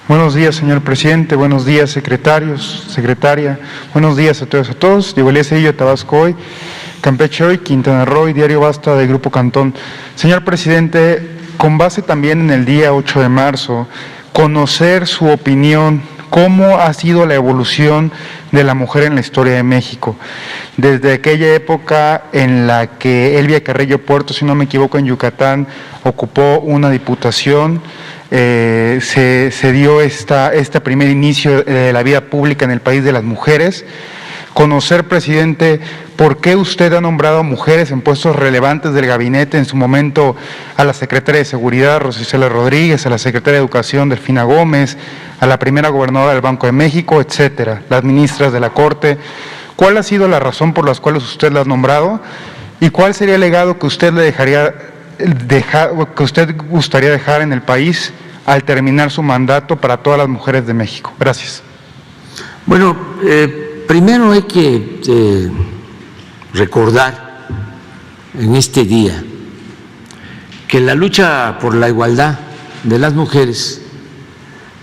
Buenos días, señor presidente. Buenos días, secretarios, secretaria. Buenos días a todos, a todos. Diego Elías Cedillo, Tabasco Hoy, Campeche Hoy, Quintana Roo y Diario Basta del Grupo Cantón. Señor presidente, con base también en el día 8 de marzo, conocer su opinión, cómo ha sido la evolución de la mujer en la historia de México. Desde aquella época en la que Elvia Carrillo Puerto, si no me equivoco, en Yucatán, ocupó una diputación, se dio este primer inicio de la vida pública en el país de las mujeres. Conocer, presidente, por qué usted ha nombrado a mujeres en puestos relevantes del gabinete, en su momento a la secretaria de Seguridad, Rosa Isela Rodríguez, a la secretaria de Educación, Delfina Gómez, a la primera gobernadora del Banco de México, etcétera, las ministras de la Corte. ¿Cuál ha sido la razón por las cuales usted las ha nombrado? ¿Y cuál sería el legado que usted que usted gustaría dejar en el país al terminar su mandato para todas las mujeres de México? Gracias. Bueno, primero hay que recordar en este día que la lucha por la igualdad de las mujeres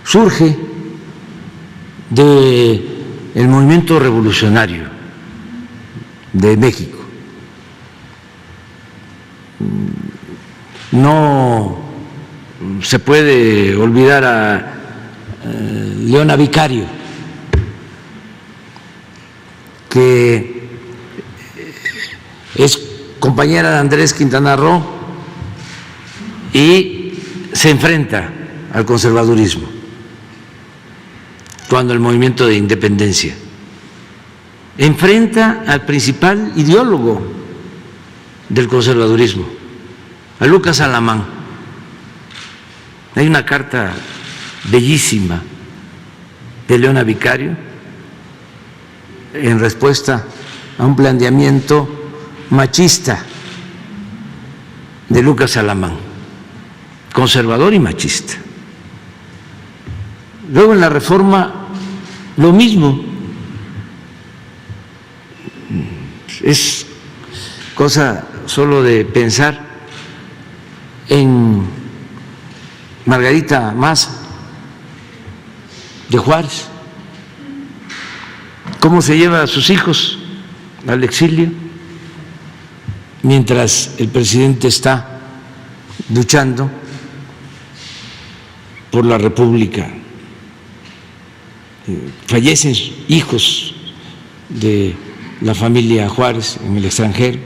surge del movimiento revolucionario de México. No se puede olvidar a Leona Vicario, que es compañera de Andrés Quintana Roo y se enfrenta al conservadurismo cuando el movimiento de independencia enfrenta al principal ideólogo del conservadurismo, a Lucas Alamán. Hay una carta bellísima de Leona Vicario en respuesta a un planteamiento machista de Lucas Alamán, conservador y machista. Luego en la Reforma lo mismo, es cosa solo de pensar en Margarita Maza de Juárez, cómo se lleva a sus hijos al exilio mientras el presidente está luchando por la República. Fallecen hijos de la familia Juárez en el extranjero.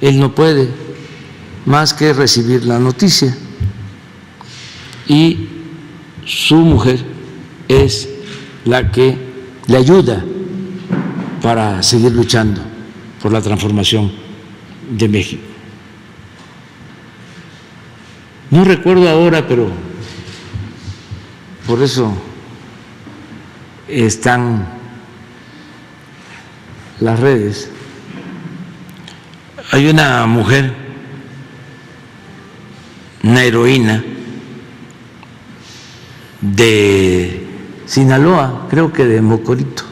Él no puede más que recibir la noticia y su mujer es la que le ayuda para seguir luchando por la transformación de México. No recuerdo ahora, pero por eso están las redes. Hay una mujer, una heroína de Sinaloa, creo que de Mocorito,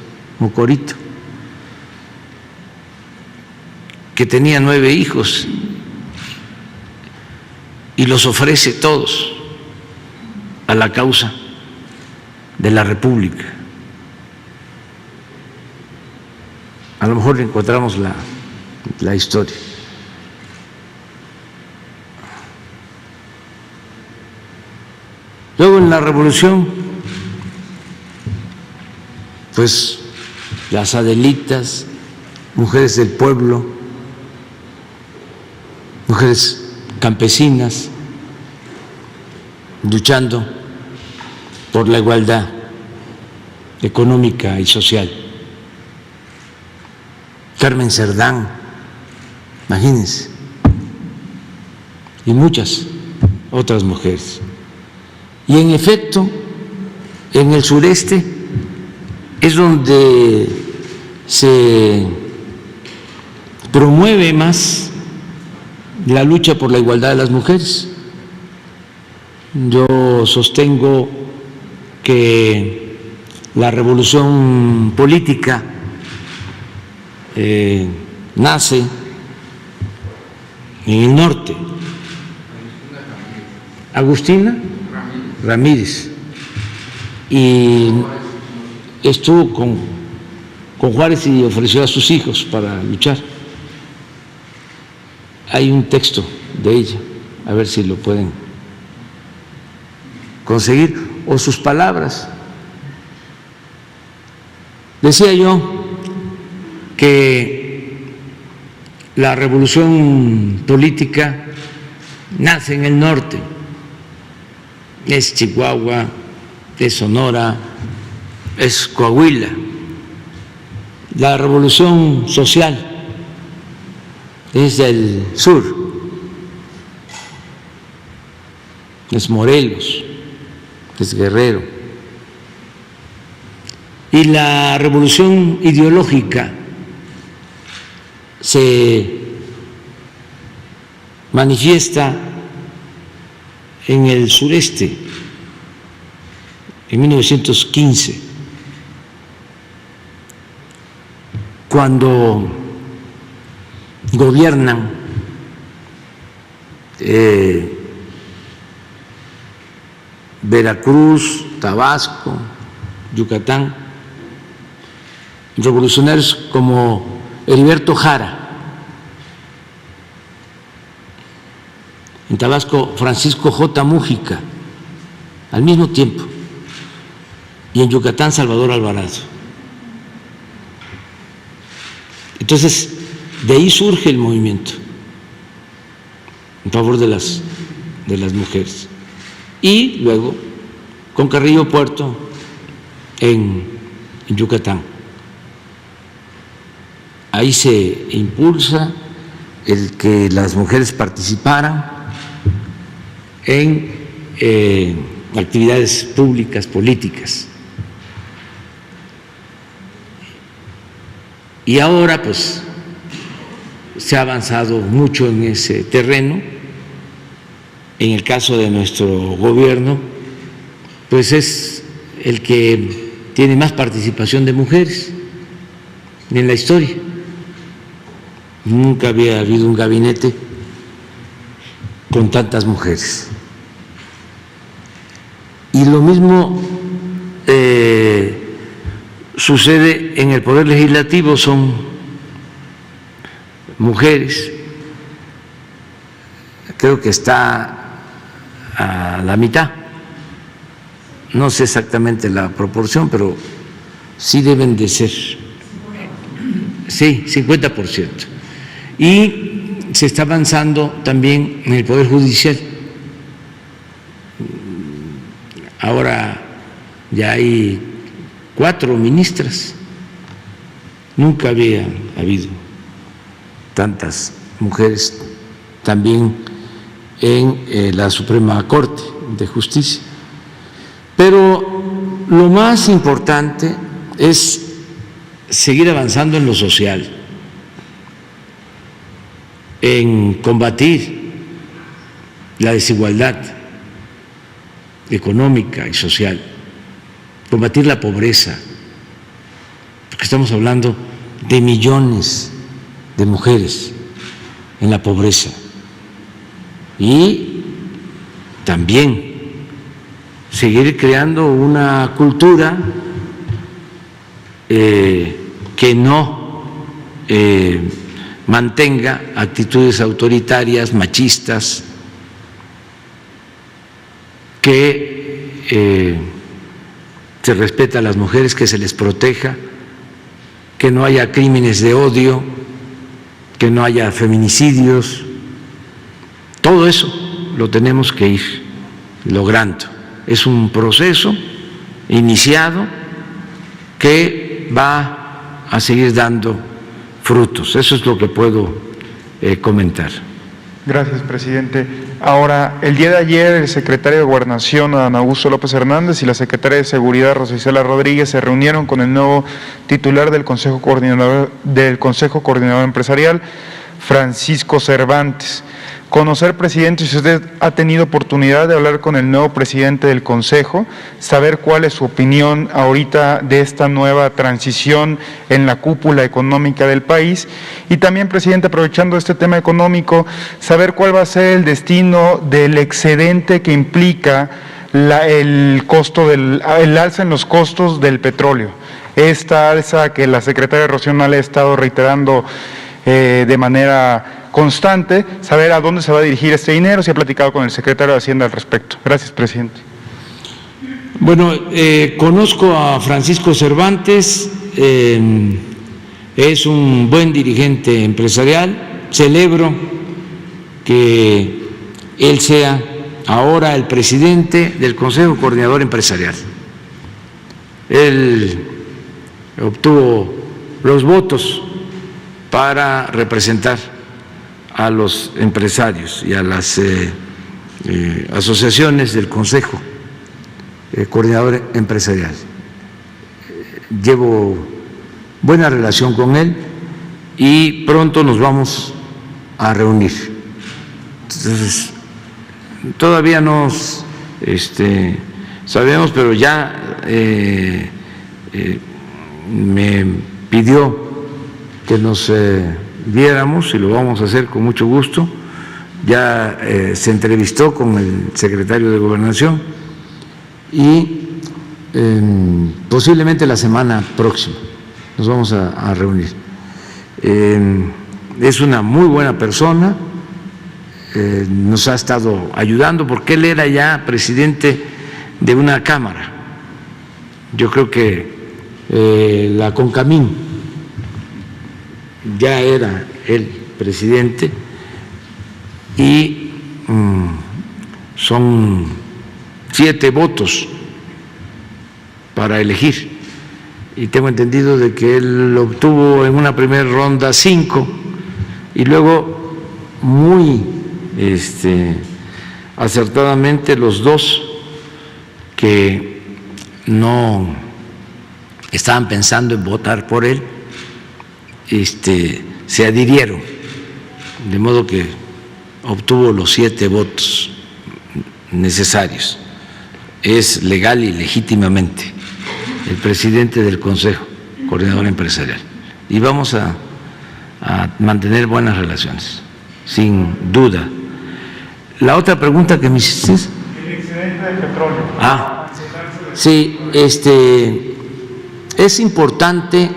que tenía 9 hijos y los ofrece todos a la causa de la República. A lo mejor encontramos la historia. Luego en la Revolución, pues las Adelitas, mujeres del pueblo, mujeres campesinas, luchando por la igualdad económica y social. Carmen Cerdán, imagínense, y muchas otras mujeres. Y en efecto, en el sureste es donde se promueve más la lucha por la igualdad de las mujeres. Yo sostengo que la revolución política nace en el norte. Agustina Ramírez, y estuvo con Juárez y ofreció a sus hijos para luchar. Hay un texto de ella, a ver si lo pueden conseguir, o sus palabras. Decía yo que la revolución política nace en el norte, es Chihuahua, es Sonora, es Coahuila. La revolución social es del sur, es Morelos, es Guerrero. Y la revolución ideológica se manifiesta en el sureste, en 1915, cuando gobiernan Veracruz, Tabasco, Yucatán, revolucionarios como Heriberto Jara, en Tabasco Francisco J. Mújica, al mismo tiempo, y en Yucatán Salvador Alvarado. Entonces, de ahí surge el movimiento en favor de las mujeres. Y luego con Carrillo Puerto en Yucatán. Ahí se impulsa el que las mujeres participaran en actividades públicas, políticas. Y ahora pues se ha avanzado mucho en ese terreno. En el caso de nuestro gobierno, pues es el que tiene más participación de mujeres en la historia. Nunca había habido un gabinete con tantas mujeres. Y lo mismo sucede en el Poder Legislativo, son mujeres, creo que está a la mitad, no sé exactamente la proporción, pero sí deben de ser, sí, 50%. Y se está avanzando también en el Poder Judicial. Ahora ya hay 4 ministras, nunca había habido tantas mujeres también en la Suprema Corte de Justicia. Pero lo más importante es seguir avanzando en lo social, en combatir la desigualdad económica y social, combatir la pobreza, porque estamos hablando de millones de mujeres en la pobreza. Y también seguir creando una cultura que no mantenga actitudes autoritarias, machistas, que se respeta a las mujeres, que se les proteja, que no haya crímenes de odio, que no haya feminicidios. Todo eso lo tenemos que ir logrando. Es un proceso iniciado que va a seguir dando frutos. Eso es lo que puedo comentar. Gracias, presidente. Ahora, el día de ayer, el secretario de Gobernación, Adán Augusto López Hernández, y la secretaria de Seguridad, Rosa Isela Rodríguez, se reunieron con el nuevo titular del Consejo Coordinador Empresarial, Francisco Cervantes. Conocer, presidente, si usted ha tenido oportunidad de hablar con el nuevo presidente del Consejo, saber cuál es su opinión ahorita de esta nueva transición en la cúpula económica del país, y también, presidente, aprovechando este tema económico, saber cuál va a ser el destino del excedente que implica el alza en los costos del petróleo. Esta alza que la secretaria Rocío Nale ha estado reiterando de manera constante, saber a dónde se va a dirigir este dinero, si ha platicado con el secretario de Hacienda al respecto. Gracias, presidente. Bueno, conozco a Francisco Cervantes, es un buen dirigente empresarial, celebro que él sea ahora el presidente del Consejo Coordinador Empresarial. Él obtuvo los votos para representar a los empresarios y a las asociaciones del Consejo Coordinador Empresarial. Llevo buena relación con él y pronto nos vamos a reunir. Entonces, todavía no sabemos, pero ya me pidió que nos viéramos y lo vamos a hacer con mucho gusto. Ya se entrevistó con el secretario de Gobernación y posiblemente la semana próxima nos vamos a reunir. Es una muy buena persona, nos ha estado ayudando porque él era ya presidente de una cámara. Yo creo que la CONCAMIN ya era el presidente y son 7 votos para elegir y tengo entendido de que él obtuvo en una primera ronda 5 y luego muy acertadamente los 2 que no estaban pensando en votar por él se adhirieron, de modo que obtuvo los 7 votos necesarios. Es legal y legítimamente el presidente del Consejo Coordinador Empresarial y vamos a mantener buenas relaciones, sin duda. La otra pregunta que me hiciste es… El excedente de petróleo. Sí, es importante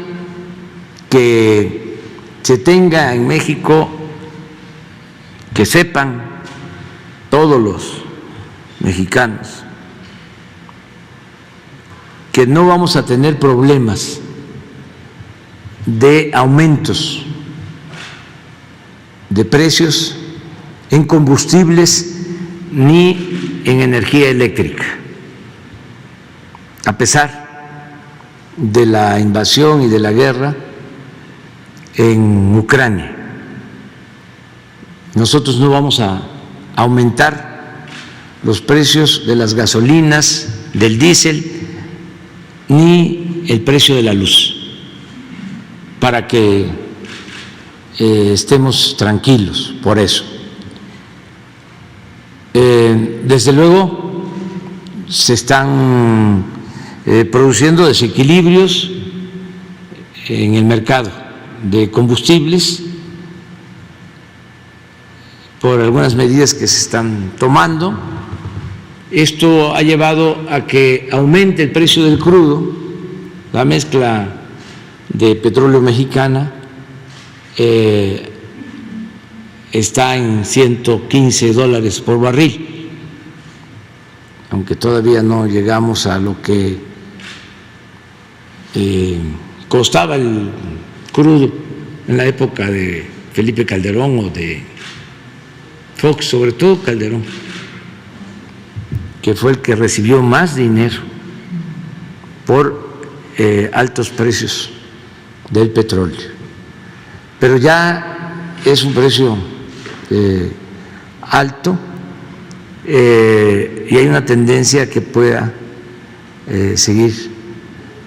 que se tenga en México, que sepan todos los mexicanos que no vamos a tener problemas de aumentos de precios en combustibles ni en energía eléctrica, a pesar de la invasión y de la guerra en Ucrania. Nosotros no vamos a aumentar los precios de las gasolinas, del diésel, ni el precio de la luz, para que estemos tranquilos por eso. Desde luego se están produciendo desequilibrios en el mercado de combustibles por algunas medidas que se están tomando. Esto ha llevado a que aumente el precio del crudo, la mezcla de petróleo mexicana está en $115 por barril, aunque todavía no llegamos a lo que costaba el crudo en la época de Felipe Calderón o de Fox, sobre todo Calderón, que fue el que recibió más dinero por altos precios del petróleo. Pero ya es un precio alto y hay una tendencia que pueda seguir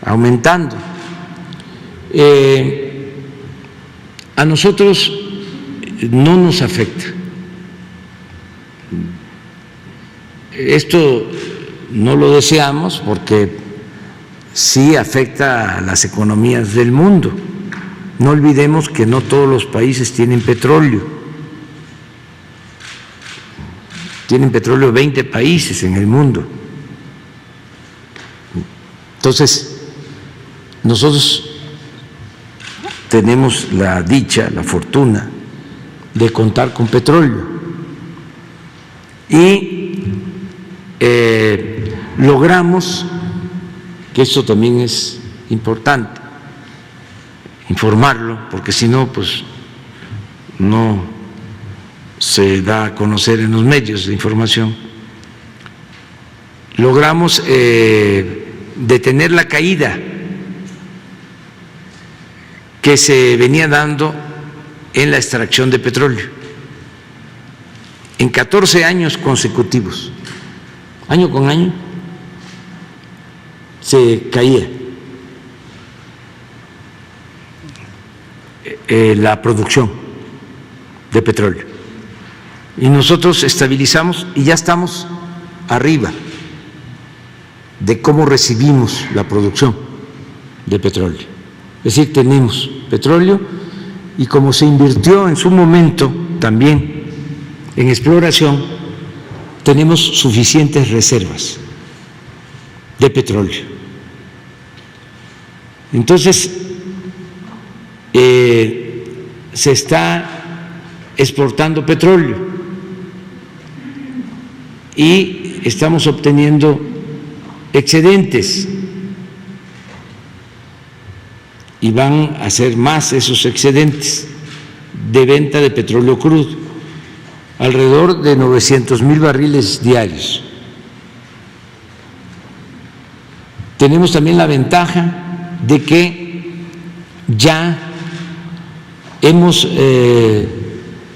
aumentando. A nosotros no nos afecta. Esto no lo deseamos porque sí afecta a las economías del mundo. No olvidemos que no todos los países tienen petróleo. Tienen petróleo 20 países en el mundo Entonces, nosotros tenemos la dicha, la fortuna de contar con petróleo y logramos, que eso también es importante, informarlo, porque si no, pues no se da a conocer en los medios de información, logramos detener la caída que se venía dando en la extracción de petróleo. En 14 años consecutivos, año con año, se caía la producción de petróleo. Y nosotros estabilizamos y ya estamos arriba de cómo recibimos la producción de petróleo. Es decir, tenemos petróleo y como se invirtió en su momento también en exploración, tenemos suficientes reservas de petróleo. Entonces, se está exportando petróleo y estamos obteniendo excedentes y van a ser más esos excedentes de venta de petróleo crudo, alrededor de 900,000 barriles diarios. Tenemos también la ventaja de que ya hemos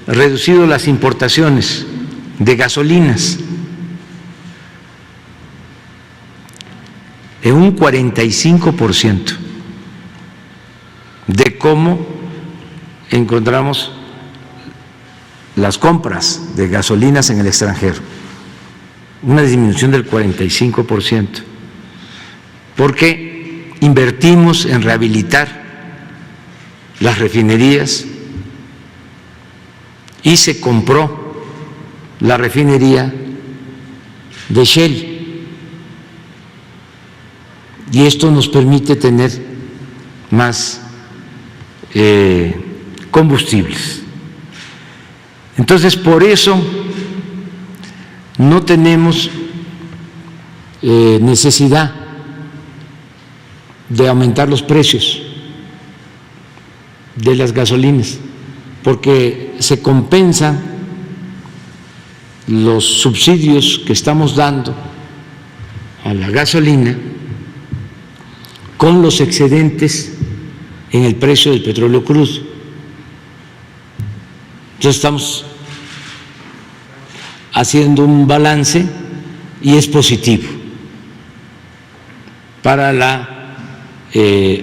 reducido las importaciones de gasolinas en un 45%. De cómo encontramos las compras de gasolinas en el extranjero, una disminución del 45%, porque invertimos en rehabilitar las refinerías y se compró la refinería de Shell, y esto nos permite tener más combustibles. Entonces, por eso no tenemos necesidad de aumentar los precios de las gasolinas, porque se compensan los subsidios que estamos dando a la gasolina con los excedentes en el precio del petróleo crudo. Entonces estamos haciendo un balance y es positivo para la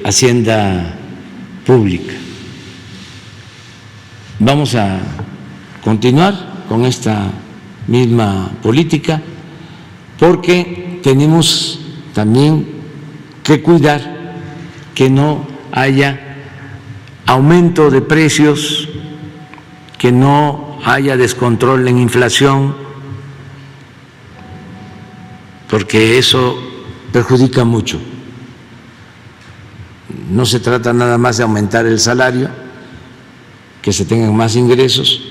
hacienda pública. Vamos a continuar con esta misma política porque tenemos también que cuidar que no haya aumento de precios, que no haya descontrol en inflación, porque eso perjudica mucho. No se trata nada más de aumentar el salario, que se tengan más ingresos,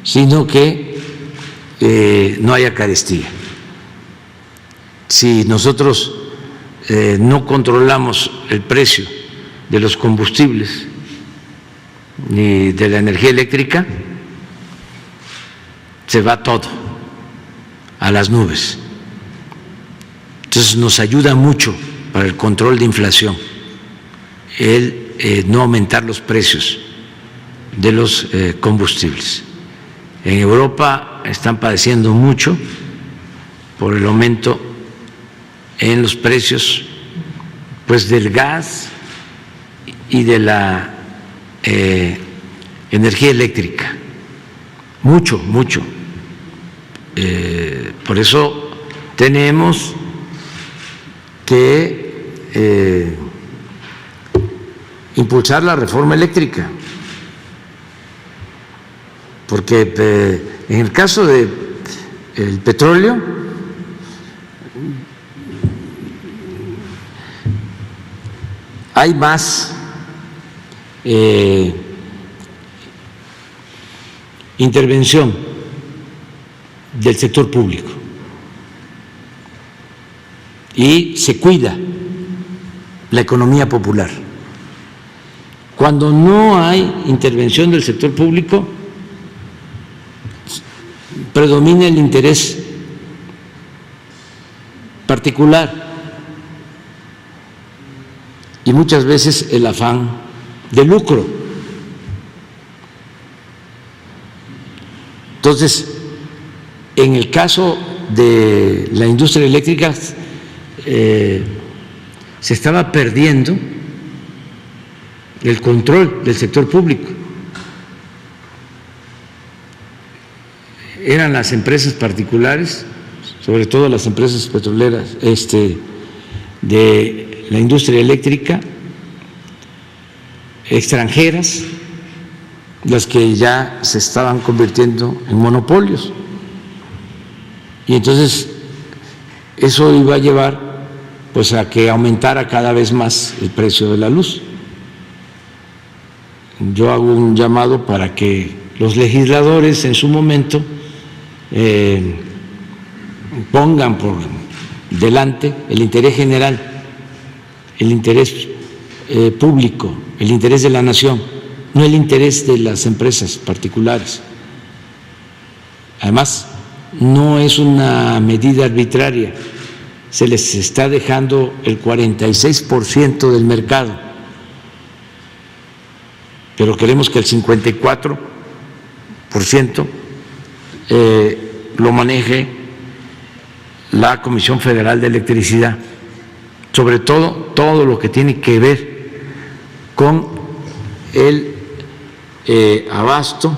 sino que no haya carestía. Si nosotros no controlamos el precio de los combustibles ni de la energía eléctrica, se va todo a las nubes. Entonces nos ayuda mucho para el control de inflación el no aumentar los precios de los combustibles. En Europa están padeciendo mucho por el aumento en los precios pues del gas y de la energía eléctrica, mucho. Por eso tenemos que impulsar la reforma eléctrica, porque en el caso del petróleo hay más intervención del sector público y se cuida la economía popular. Cuando no hay intervención del sector público, predomina el interés particular y muchas veces el afán de lucro. Entonces, en el caso de la industria eléctrica, se estaba perdiendo el control del sector público. Eran las empresas particulares, sobre todo las empresas petroleras de la industria eléctrica, extranjeras, las que ya se estaban convirtiendo en monopolios. Y entonces eso iba a llevar pues a que aumentara cada vez más el precio de la luz. Yo hago un llamado para que los legisladores en su momento pongan por delante el interés general, el interés público, el interés de la nación, no el interés de las empresas particulares. Además, no es una medida arbitraria, se les está dejando el 46% del mercado, pero queremos que el 54% lo maneje la Comisión Federal de Electricidad, sobre todo lo que tiene que ver con el abasto,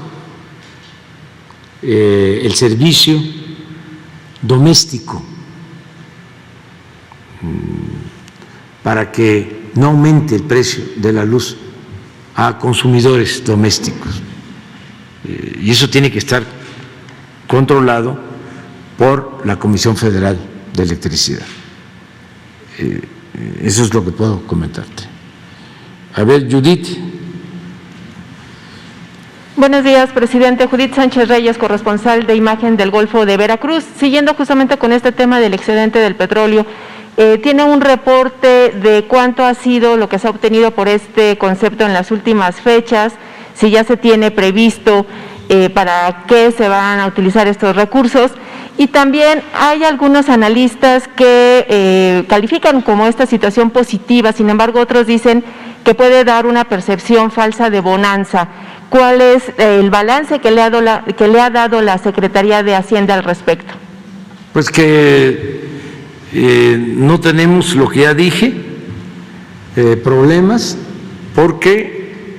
el servicio doméstico, para que no aumente el precio de la luz a consumidores domésticos. Y eso tiene que estar controlado por la Comisión Federal de Electricidad. Eso es lo que puedo comentarte. A ver, Judith. Buenos días, presidente. Judith Sánchez Reyes, corresponsal de Imagen del Golfo de Veracruz. Siguiendo justamente con este tema del excedente del petróleo, tiene un reporte de cuánto ha sido lo que se ha obtenido por este concepto en las últimas fechas, si ya se tiene previsto para qué se van a utilizar estos recursos. Y también hay algunos analistas que califican como esta situación positiva, sin embargo otros dicen que puede dar una percepción falsa de bonanza. ¿Cuál es el balance que le ha dado la Secretaría de Hacienda al respecto? Pues que no tenemos, lo que ya dije, problemas, porque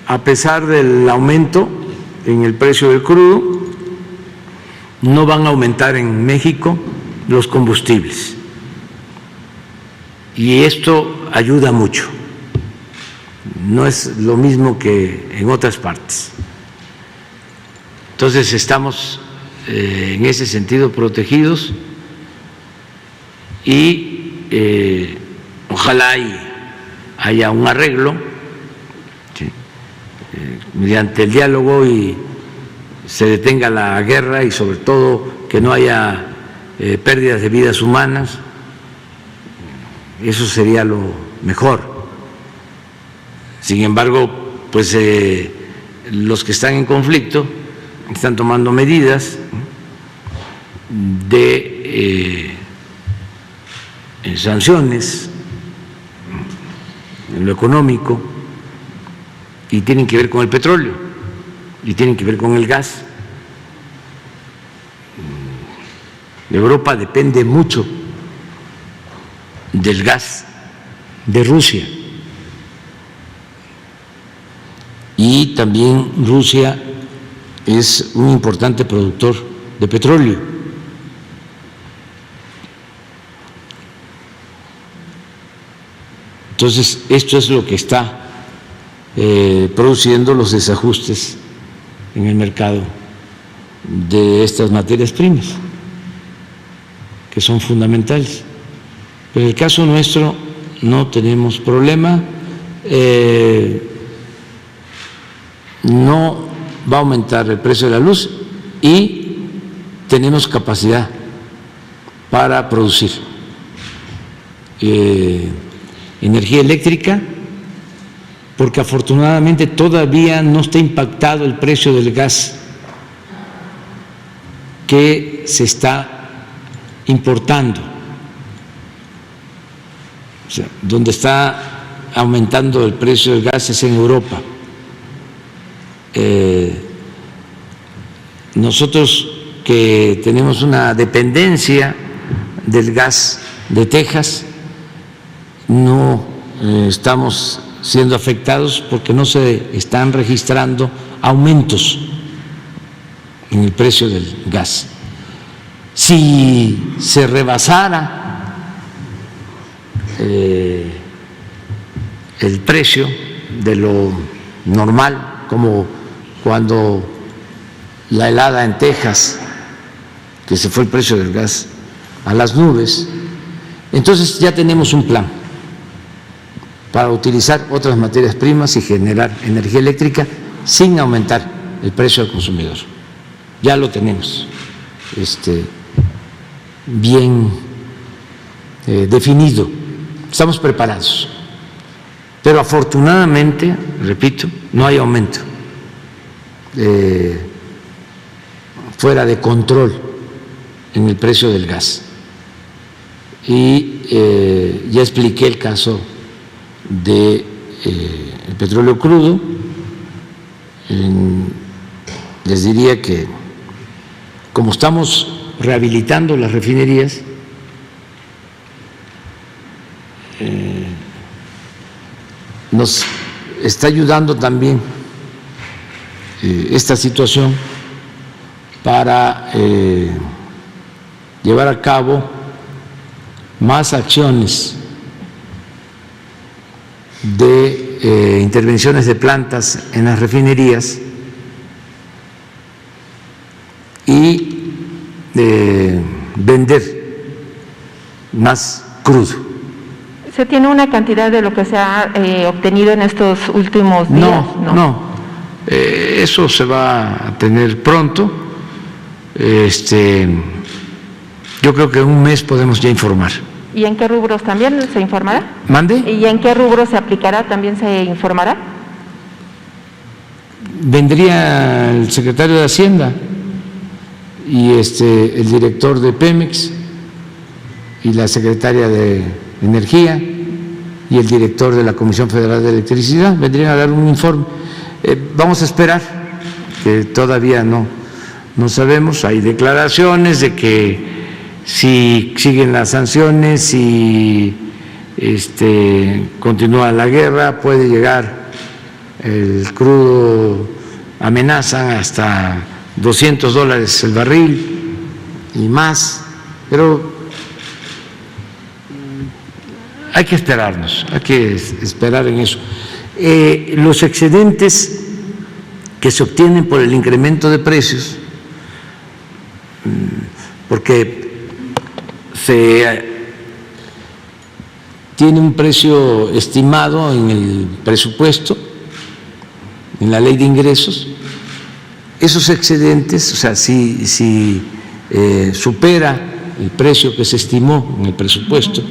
a pesar del aumento en el precio del crudo, no van a aumentar en México los combustibles. Y esto ayuda mucho. No es lo mismo que en otras partes. Entonces estamos en ese sentido protegidos y ojalá haya un arreglo, ¿sí?, mediante el diálogo y se detenga la guerra y sobre todo que no haya pérdidas de vidas humanas. Eso sería lo mejor. Sin embargo, pues los que están en conflicto están tomando medidas de sanciones en lo económico y tienen que ver con el petróleo y tienen que ver con el gas. Europa depende mucho del gas de Rusia y también Rusia es un importante productor de petróleo. Entonces, esto es lo que está produciendo los desajustes en el mercado de estas materias primas, que son fundamentales. Pero en el caso nuestro no tenemos problema, no va a aumentar el precio de la luz y tenemos capacidad para producir energía eléctrica, porque afortunadamente todavía no está impactado el precio del gas que se está importando. O sea, donde está aumentando el precio del gas es en Europa. Nosotros que tenemos una dependencia del gas de Texas, no estamos siendo afectados porque no se están registrando aumentos en el precio del gas. Si se rebasara el precio de lo normal, como cuando la helada en Texas, que se fue el precio del gas a las nubes, entonces ya tenemos un plan para utilizar otras materias primas y generar energía eléctrica sin aumentar el precio al consumidor. Ya lo tenemos bien definido, estamos preparados. Pero afortunadamente, repito, no hay aumento fuera de control en el precio del gas. Y ya expliqué el caso del petróleo crudo. Les diría que como estamos rehabilitando las refinerías, nos está ayudando también esta situación para llevar a cabo más acciones de intervenciones de plantas en las refinerías y vender más crudo. ¿Se tiene una cantidad de lo que se ha obtenido en estos últimos días? No. Eso se va a tener pronto. Yo creo que en un mes podemos ya informar. ¿Y en qué rubros también se informará? ¿Mande? ¿Y en qué rubros se aplicará? ¿También se informará? Vendría el secretario de Hacienda y el director de Pemex y la secretaria de Energía y el director de la Comisión Federal de Electricidad, vendrían a dar un informe. Vamos a esperar, que todavía no sabemos. Hay declaraciones de que si siguen las sanciones, si continúa la guerra, puede llegar el crudo, amenazan hasta $200 el barril y más, pero hay que esperarnos, hay que esperar en eso. Los excedentes que se obtienen por el incremento de precios, porque se tiene un precio estimado en el presupuesto, en la ley de ingresos, esos excedentes, o sea, si supera el precio que se estimó en el presupuesto,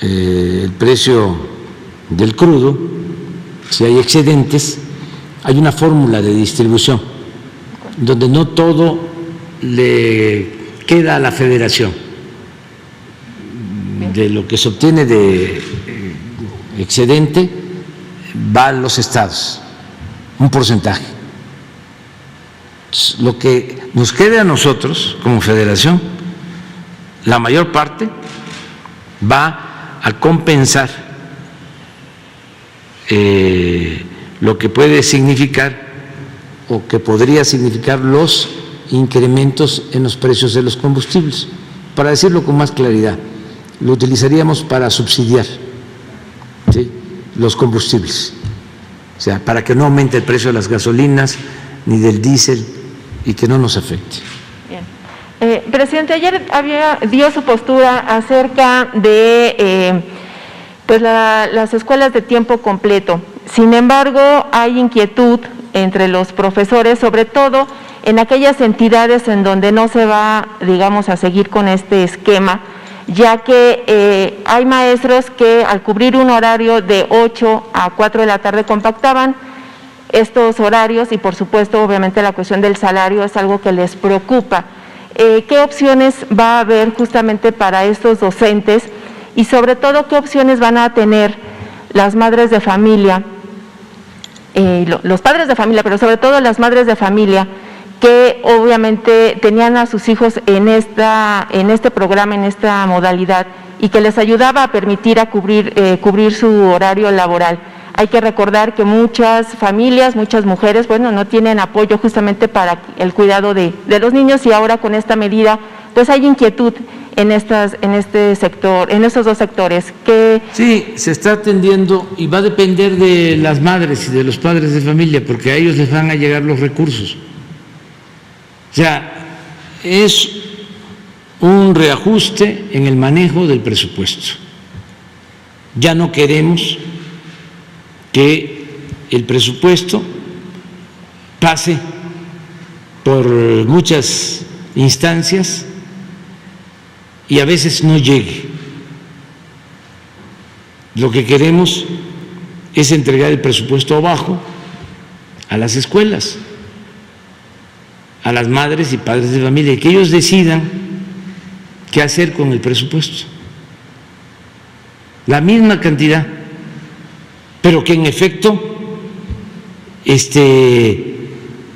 el precio del crudo, si hay excedentes, hay una fórmula de distribución donde no todo le queda a la federación. De lo que se obtiene de excedente va a los estados, un porcentaje. Lo que nos quede a nosotros como federación, la mayor parte va a compensar lo que puede significar o que podría significar los incrementos en los precios de los combustibles. Para decirlo con más claridad, lo utilizaríamos para subsidiar, ¿sí?, los combustibles, o sea, para que no aumente el precio de las gasolinas ni del diésel y que no nos afecte. Bien. Presidente, ayer dio su postura acerca de pues las escuelas de tiempo completo. Sin embargo, hay inquietud entre los profesores, sobre todo en aquellas entidades en donde no se va, digamos, a seguir con este esquema, ya que hay maestros que al cubrir un horario de 8 a 4 de la tarde compactaban estos horarios y, por supuesto, obviamente la cuestión del salario es algo que les preocupa. ¿Qué opciones va a haber justamente para estos docentes y sobre todo qué opciones van a tener las madres de familia, los padres de familia, pero sobre todo las madres de familia que obviamente tenían a sus hijos en este programa, en esta modalidad y que les ayudaba a permitir a cubrir su horario laboral? Hay que recordar que muchas familias, muchas mujeres, bueno, no tienen apoyo justamente para el cuidado de los niños y ahora con esta medida, pues hay inquietud en este sector, en estos dos sectores. Sí, se está atendiendo y va a depender de las madres y de los padres de familia, porque a ellos les van a llegar los recursos. O sea, es un reajuste en el manejo del presupuesto. Ya no queremos que el presupuesto pase por muchas instancias y a veces no llegue. Lo que queremos es entregar el presupuesto abajo a las escuelas, a las madres y padres de familia, y que ellos decidan qué hacer con el presupuesto. La misma cantidad, pero que en efecto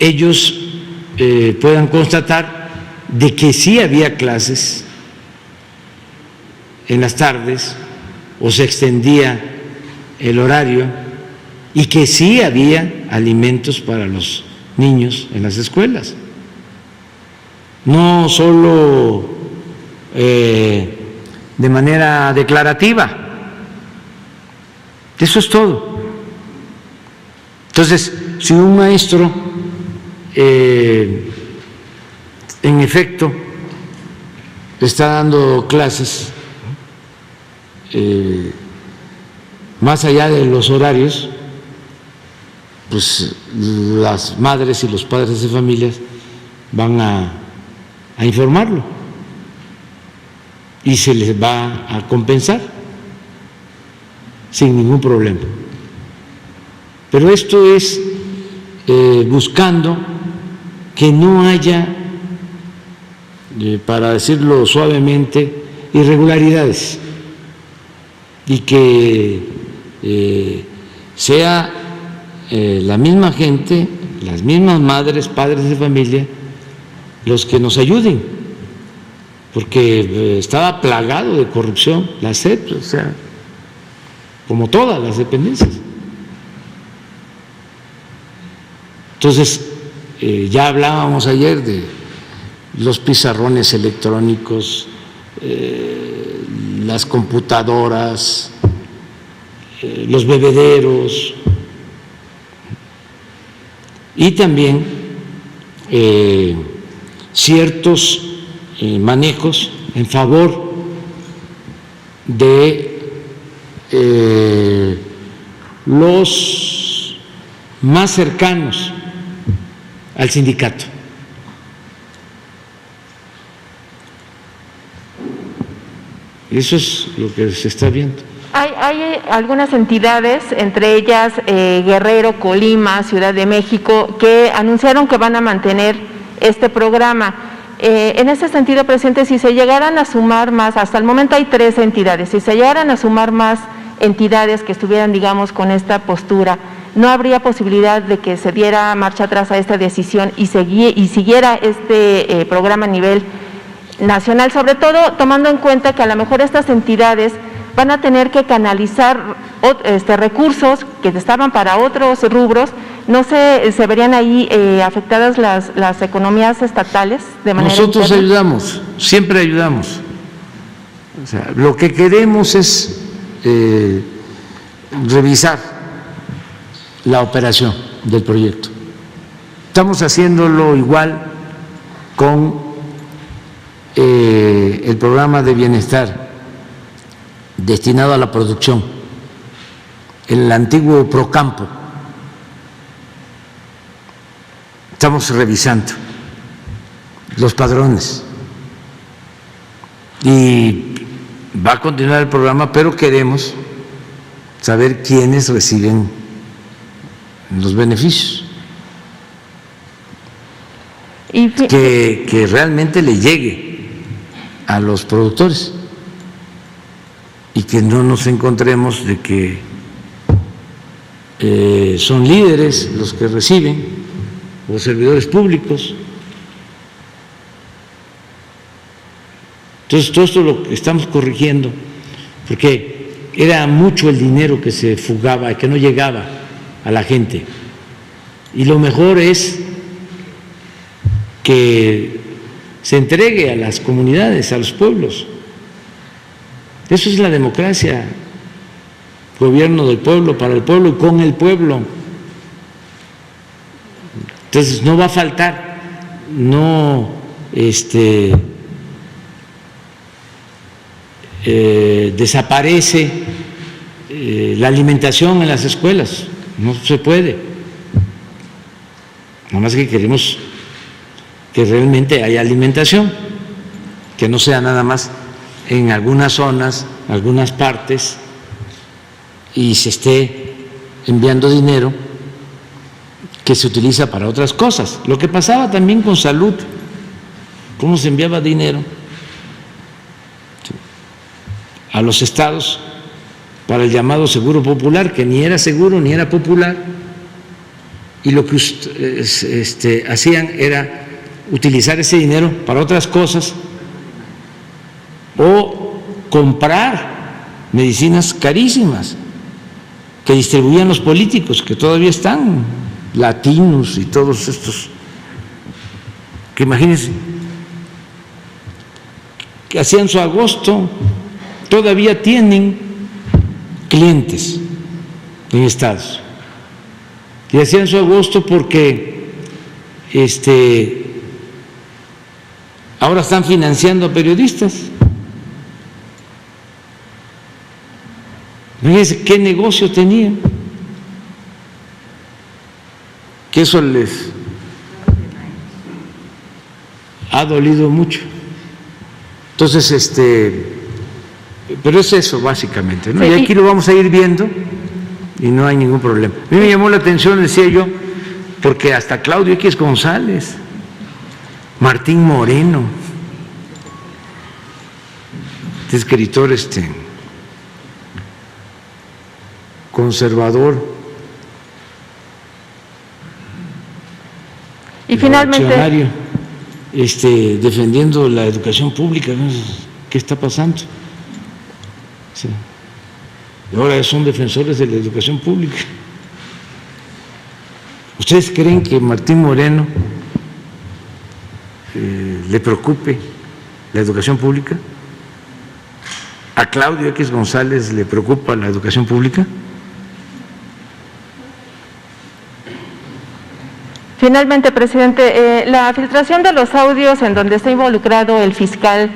ellos puedan constatar de que sí había clases en las tardes o se extendía el horario y que sí había alimentos para los niños en las escuelas. No solo de manera declarativa. Eso es todo. Entonces, si un maestro en efecto está dando clases más allá de los horarios, pues las madres y los padres de familias van a informarlo y se les va a compensar sin ningún problema. Pero esto es buscando que no haya, para decirlo suavemente, irregularidades y que sea la misma gente, las mismas madres, padres de familia, los que nos ayuden, porque estaba plagado de corrupción la SEP, o sea, como todas las dependencias. Entonces, ya hablábamos ayer de los pizarrones electrónicos, las computadoras, los bebederos y también ciertos manejos en favor de los más cercanos al sindicato. Eso es lo que se está viendo. Hay algunas entidades, entre ellas Guerrero, Colima, Ciudad de México, que anunciaron que van a mantener este programa. En ese sentido, presidente, si se llegaran a sumar más, hasta el momento hay 3 entidades, si se llegaran a sumar más entidades que estuvieran, digamos, con esta postura, ¿no habría posibilidad de que se diera marcha atrás a esta decisión y siguiera este programa a nivel nacional? Sobre todo tomando en cuenta que a lo mejor estas entidades van a tener que canalizar recursos que estaban para otros rubros. ¿No se verían ahí afectadas las economías estatales de manera Nosotros interna? ayudamos, siempre ayudamos. O sea, lo que queremos es revisar la operación del proyecto. Estamos haciéndolo igual con el programa de bienestar destinado a la producción el antiguo Procampo. Estamos revisando los padrones y va a continuar el programa, pero queremos saber quiénes reciben los beneficios, que realmente le llegue a los productores y que no nos encontremos de que son líderes los que reciben o servidores públicos. Entonces, todo esto lo que estamos corrigiendo, porque era mucho el dinero que se fugaba y que no llegaba a la gente. Y lo mejor es que se entregue a las comunidades, a los pueblos. Eso es la democracia, gobierno del pueblo, para el pueblo y con el pueblo. Entonces no va a faltar, no desaparece la alimentación en las escuelas, no se puede. Nada más que queremos que realmente haya alimentación, que no sea nada más en algunas zonas, algunas partes, y se esté enviando dinero que se utiliza para otras cosas. Lo que pasaba también con salud, cómo se enviaba dinero a los estados para el llamado seguro popular, que ni era seguro ni era popular, y lo que hacían era utilizar ese dinero para otras cosas o comprar medicinas carísimas que distribuían los políticos, que todavía están, Latinos y todos estos, que imagínense, que hacían su agosto, todavía tienen clientes en estados, y hacían su agosto porque ahora están financiando a periodistas. Fíjense qué negocio tenían, que eso les ha dolido mucho. Entonces, pero es eso básicamente, ¿no? Sí, y aquí lo vamos a ir viendo y no hay ningún problema. A mí me llamó la atención, decía yo, porque hasta Claudio X González, Martín Moreno, escritor conservador y finalmente defendiendo la educación pública, ¿no? ¿Qué está pasando? Sí. Y ahora son defensores de la educación pública. ¿Ustedes creen que Martín Moreno le preocupe la educación pública? ¿A Claudio X González le preocupa la educación pública? Finalmente, presidente, la filtración de los audios en donde está involucrado el fiscal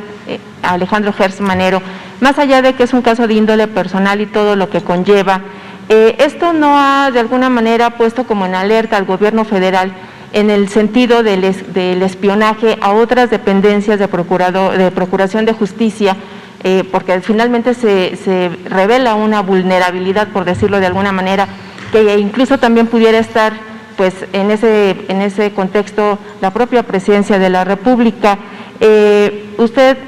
Alejandro Gertz Manero, más allá de que es un caso de índole personal y todo lo que conlleva, ¿esto no ha de alguna manera puesto como en alerta al gobierno federal en el sentido del espionaje a otras dependencias de Procuración de Justicia? Porque finalmente se revela una vulnerabilidad, por decirlo de alguna manera, que incluso también pudiera estar pues en ese contexto la propia Presidencia de la República. ¿Usted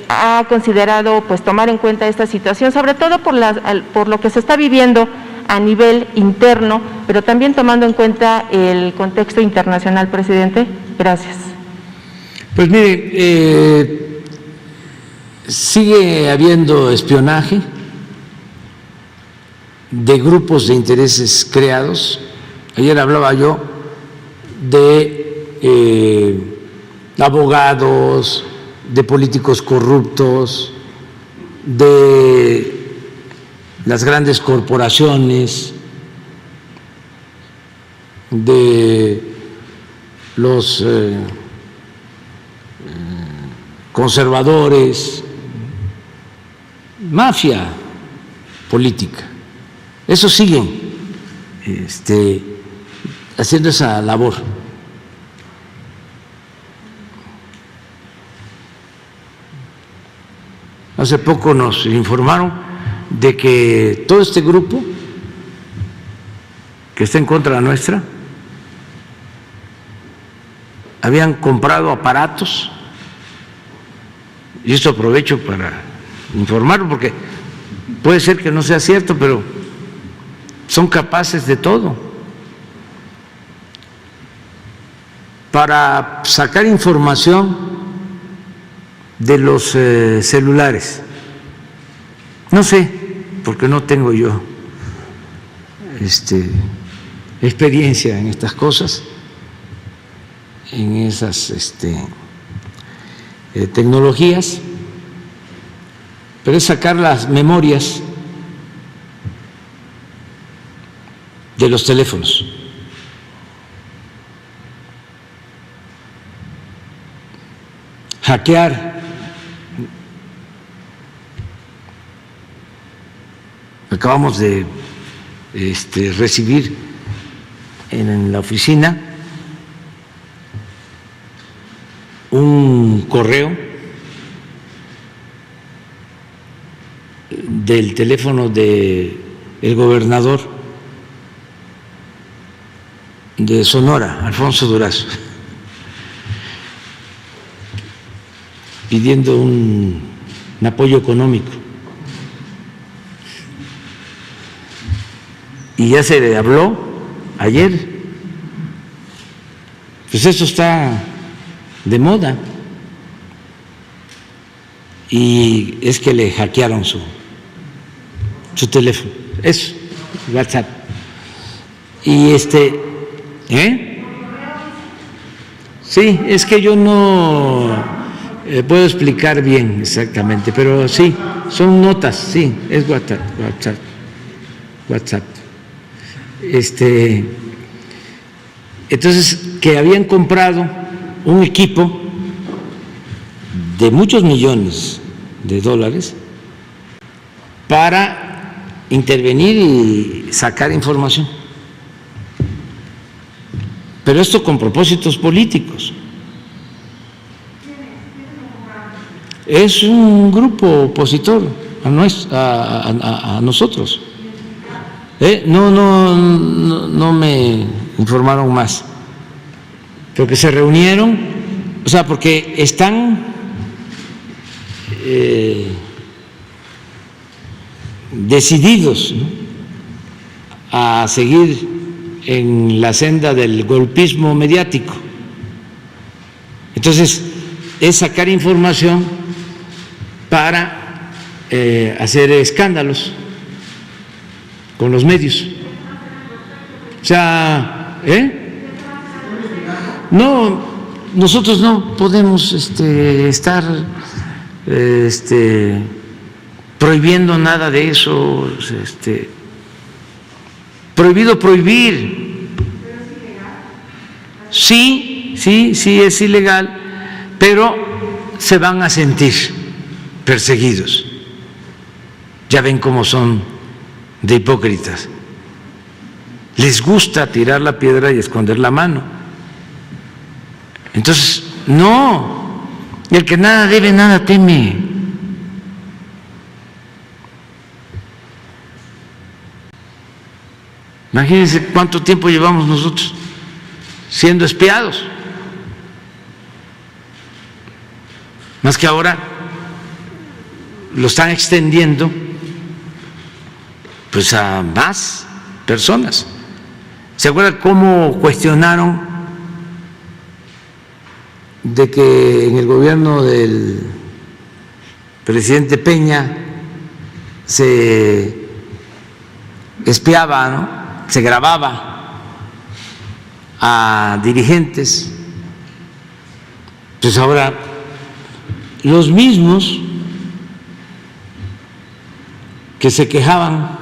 ha considerado pues tomar en cuenta esta situación, sobre todo por lo que se está viviendo a nivel interno, pero también tomando en cuenta el contexto internacional, presidente? Gracias. Pues mire, sigue habiendo espionaje de grupos de intereses creados. Ayer hablaba yo de abogados, de políticos corruptos, de las grandes corporaciones, de los conservadores, mafia política. Eso siguen haciendo esa labor. Hace poco nos informaron de que todo este grupo que está en contra nuestra habían comprado aparatos, y esto aprovecho para informarlo porque puede ser que no sea cierto, pero son capaces de todo para sacar información de los celulares. No sé, porque no tengo yo experiencia en estas cosas, en esas tecnologías, pero es sacar las memorias de los teléfonos. Hackear. Acabamos de recibir en la oficina un correo del teléfono del gobernador de Sonora, Alfonso Durazo, pidiendo un apoyo económico. Y ya se le habló ayer. Pues eso está de moda. Y es que le hackearon su teléfono. Eso, WhatsApp. Y sí, es que yo no puedo explicar bien exactamente, pero sí, son notas, sí, es WhatsApp. Entonces, que habían comprado un equipo de muchos millones de dólares para intervenir y sacar información. Pero esto con propósitos políticos. Es un grupo opositor a nosotros. No me informaron más, porque se reunieron, o sea, porque están decididos, ¿no?, a seguir en la senda del golpismo mediático. Entonces, es sacar información para hacer escándalos con los medios. O sea, no, nosotros no podemos estar prohibiendo nada de eso, prohibido prohibir. Sí, es ilegal, pero se van a sentir perseguidos. Ya ven cómo son de hipócritas. Les gusta tirar la piedra y esconder la mano. Entonces, no, el que nada debe, nada teme. Imagínense cuánto tiempo llevamos nosotros siendo espiados. Más que ahora lo están extendiendo pues a más personas. ¿Se acuerdan cómo cuestionaron de que en el gobierno del presidente Peña se espiaba, ¿no?, se grababa a dirigentes? Pues ahora los mismos que se quejaban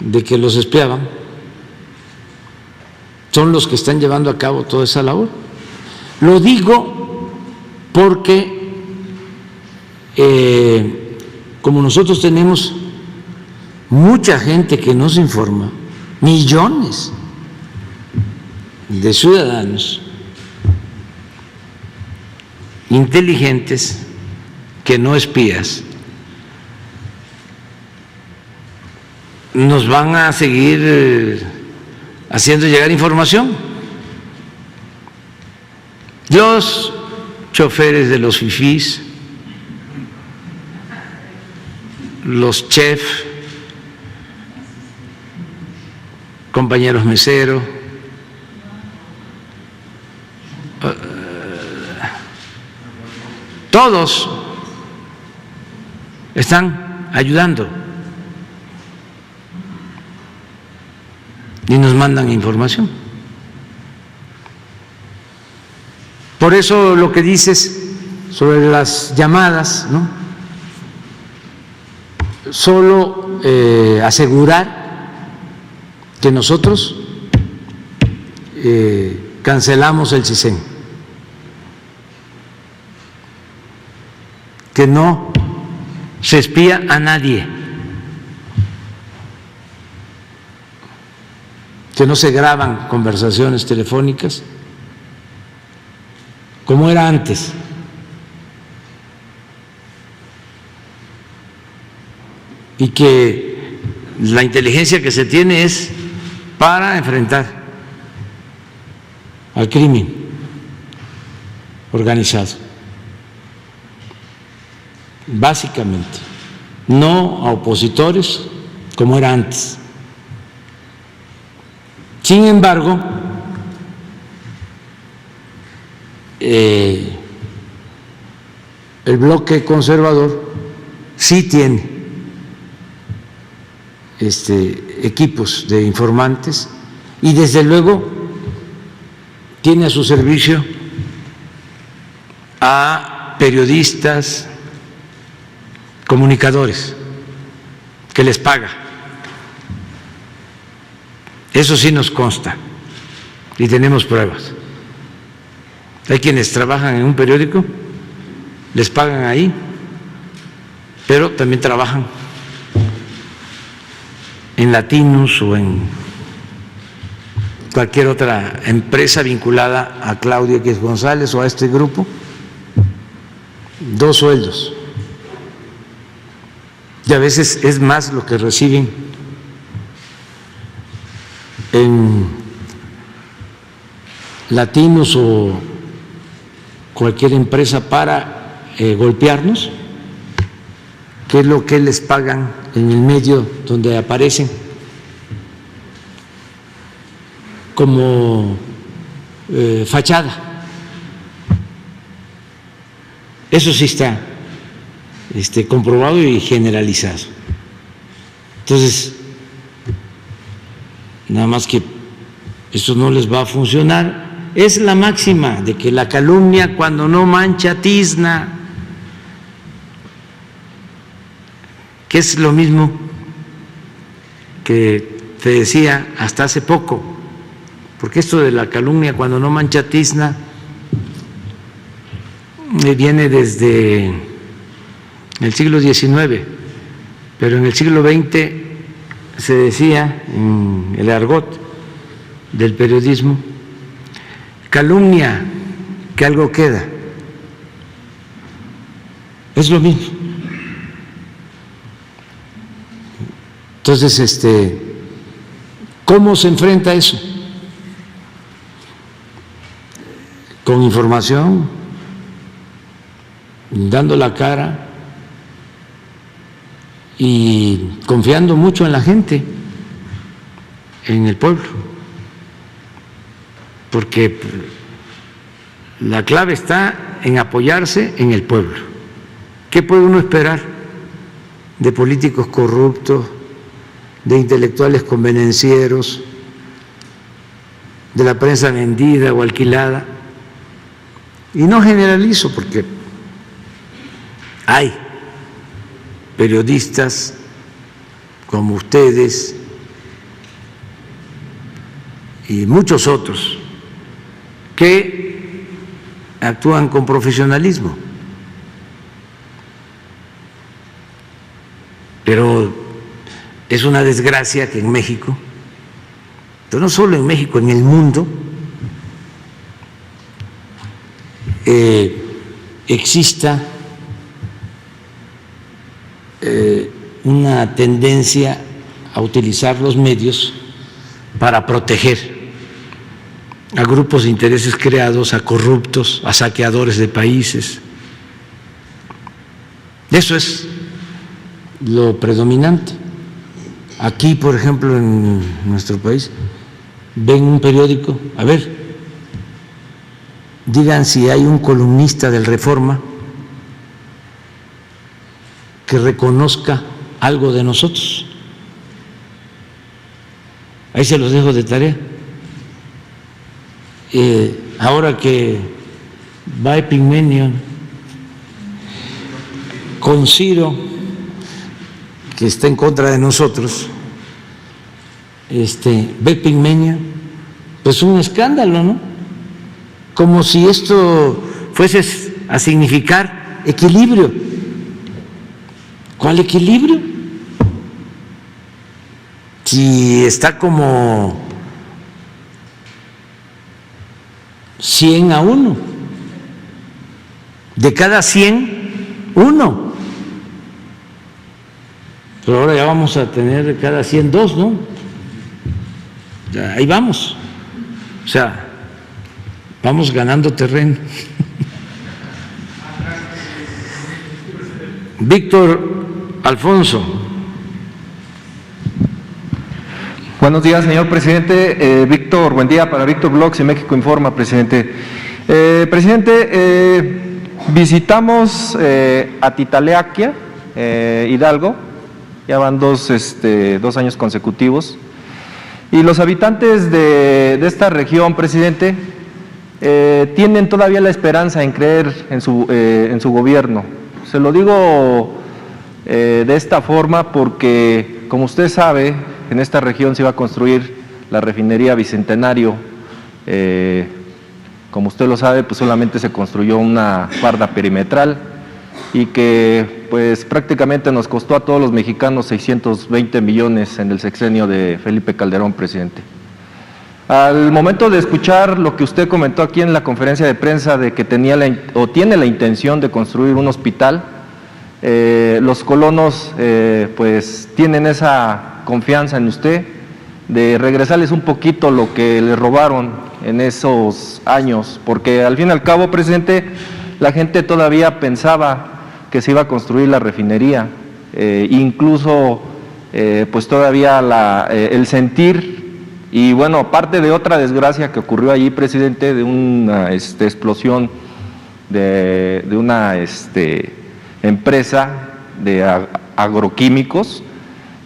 de que los espiaban son los que están llevando a cabo toda esa labor. Lo digo porque como nosotros tenemos mucha gente que no se informa, millones de ciudadanos inteligentes que no espías nos van a seguir haciendo llegar información. Los choferes de los fifís, los chefs, compañeros meseros, todos están ayudando y nos mandan información. Por eso lo que dices sobre las llamadas, ¿no? Solo asegurar que nosotros cancelamos el CISEN, que no se espía a nadie, que no se graban conversaciones telefónicas como era antes. Y que la inteligencia que se tiene es para enfrentar al crimen organizado, básicamente, no a opositores como era antes. Sin embargo, el bloque conservador sí tiene equipos de informantes y desde luego tiene a su servicio a periodistas, comunicadores, que les paga. Eso sí nos consta y tenemos pruebas. Hay quienes trabajan en un periódico, les pagan ahí, pero también trabajan en Latinus o en cualquier otra empresa vinculada a Claudia X González o a este grupo, 2 sueldos. Y a veces es más lo que reciben en Latinus o cualquier empresa para golpearnos, que es lo que les pagan en el medio donde aparecen como fachada. Eso sí está comprobado y generalizado. Entonces, nada más que eso no les va a funcionar. Es la máxima de que la calumnia cuando no mancha tizna, que es lo mismo que te decía hasta hace poco, porque esto de la calumnia cuando no mancha tizna viene desde el siglo XIX, pero en el siglo XX se decía en el argot del periodismo, calumnia que algo queda, es lo mismo. Entonces, ¿cómo se enfrenta eso? Con información, dando la cara y confiando mucho en la gente, en el pueblo, porque la clave está en apoyarse en el pueblo. ¿Qué puede uno esperar de políticos corruptos, de intelectuales convenencieros, de la prensa vendida o alquilada? Y no generalizo, porque hay periodistas como ustedes y muchos otros que actúan con profesionalismo, pero es una desgracia que en México, pero no solo en México, en el mundo, exista una tendencia a utilizar los medios para proteger a grupos de intereses creados, a corruptos, a saqueadores de países. Eso es lo predominante. Aquí, por ejemplo, en nuestro país, ven un periódico, a ver, digan si hay un columnista del Reforma que reconozca algo de nosotros. Ahí se los dejo de tarea. Ahora que va Epigmenio con Ciro, que está en contra de nosotros, ve Epigmenio, pues un escándalo, ¿no? Como si esto fuese a significar equilibrio. ¿Cuál equilibrio? Si está como 100-1, de cada 100, 1. Pero ahora ya vamos a tener de cada 100, 2, ¿no? Ya, ahí vamos. O sea, vamos ganando terreno. Víctor Alfonso. Buenos días, señor presidente. Víctor, buen día para Víctor Blogs y México Informa, presidente. Presidente, visitamos Atitaleaquia, Hidalgo, ya van dos años consecutivos, y los habitantes de esta región, presidente, tienen todavía la esperanza en creer en su gobierno. Se lo digo de esta forma porque, como usted sabe, en esta región se iba a construir la refinería Bicentenario. Como usted lo sabe, pues solamente se construyó una barda perimetral y que pues prácticamente nos costó a todos los mexicanos 620 millones en el sexenio de Felipe Calderón, presidente. Al momento de escuchar lo que usted comentó aquí en la conferencia de prensa de que tiene la intención de construir un hospital, los colonos pues tienen esa confianza en usted de regresarles un poquito lo que le robaron en esos años, porque al fin y al cabo, presidente, la gente todavía pensaba que se iba a construir la refinería, incluso pues todavía el sentir. Y bueno, aparte de otra desgracia que ocurrió allí, presidente, de una explosión de una empresa de agroquímicos,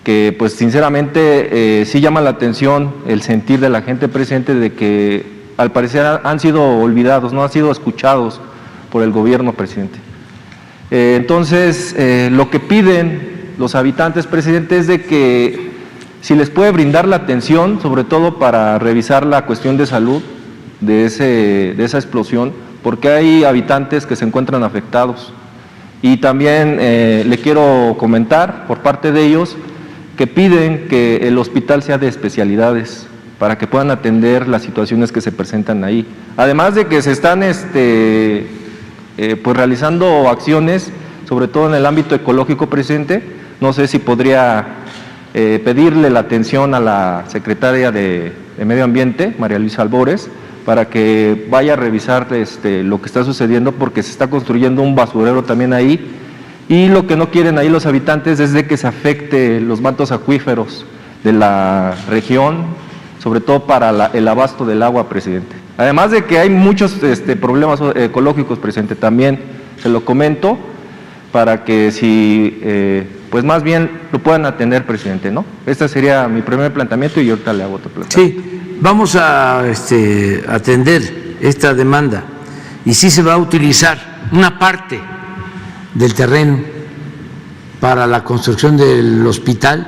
que pues sinceramente sí llama la atención el sentir de la gente, presidente, de que al parecer han sido olvidados, no han sido escuchados por el gobierno, presidente. Entonces, lo que piden los habitantes, presidente, es de que si les puede brindar la atención, sobre todo para revisar la cuestión de salud de esa explosión, porque hay habitantes que se encuentran afectados. Y también le quiero comentar por parte de ellos que piden que el hospital sea de especialidades para que puedan atender las situaciones que se presentan ahí. Además de que se están pues realizando acciones, sobre todo en el ámbito ecológico, presidente. No sé si podría pedirle la atención a la secretaria de Medio Ambiente, María Luisa Albores, para que vaya a revisar lo que está sucediendo, porque se está construyendo un basurero también ahí, y lo que no quieren ahí los habitantes es de que se afecte los mantos acuíferos de la región, sobre todo para el abasto del agua, presidente. Además de que hay muchos problemas ecológicos, presidente, también se lo comento, para que si, pues más bien lo puedan atender, presidente, ¿no? Este sería mi primer planteamiento y ahorita le hago otro planteamiento. Sí, vamos a atender esta demanda y sí se va a utilizar una parte del terreno para la construcción del hospital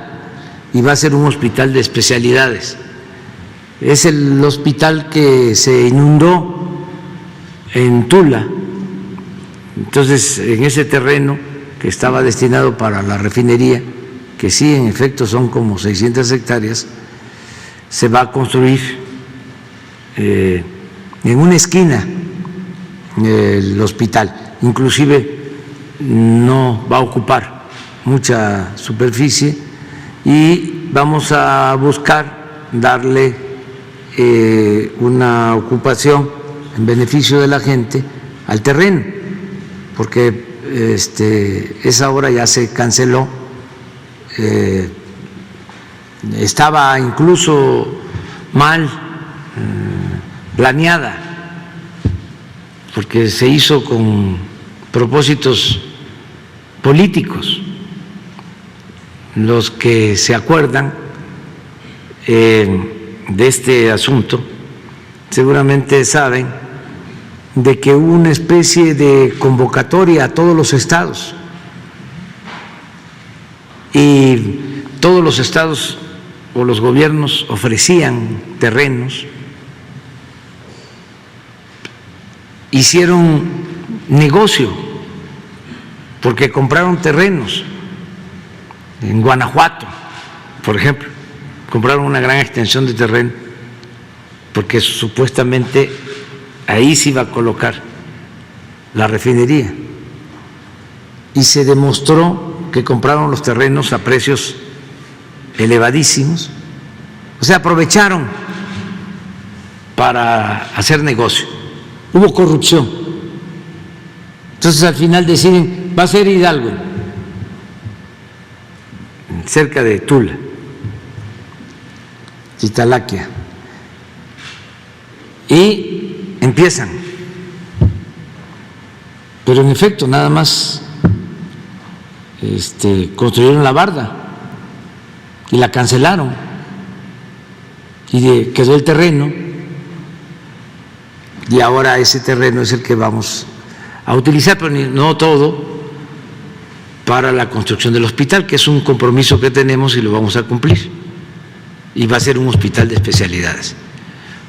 y va a ser un hospital de especialidades. Es el hospital que se inundó en Tula. Entonces, en ese terreno que estaba destinado para la refinería, que sí, en efecto, son como 600 hectáreas, se va a construir en una esquina el hospital. Inclusive no va a ocupar mucha superficie y vamos a buscar darle una ocupación en beneficio de la gente al terreno, porque esa obra ya se canceló, estaba incluso mal planeada, porque se hizo con propósitos políticos. Los que se acuerdan de este asunto seguramente saben de que hubo una especie de convocatoria a todos los estados y todos los estados o los gobiernos ofrecían terrenos, hicieron negocio porque compraron terrenos. En Guanajuato, por ejemplo, compraron una gran extensión de terreno porque supuestamente ahí se iba a colocar la refinería y se demostró que compraron los terrenos a precios elevadísimos, o sea, aprovecharon para hacer negocio, hubo corrupción. Entonces al final deciden, va a ser Hidalgo, cerca de Tula, Titalaquia, y empiezan, pero en efecto nada más construyeron la barda y la cancelaron y quedó el terreno y ahora ese terreno es el que vamos a utilizar, pero no todo, para la construcción del hospital, que es un compromiso que tenemos y lo vamos a cumplir, y va a ser un hospital de especialidades.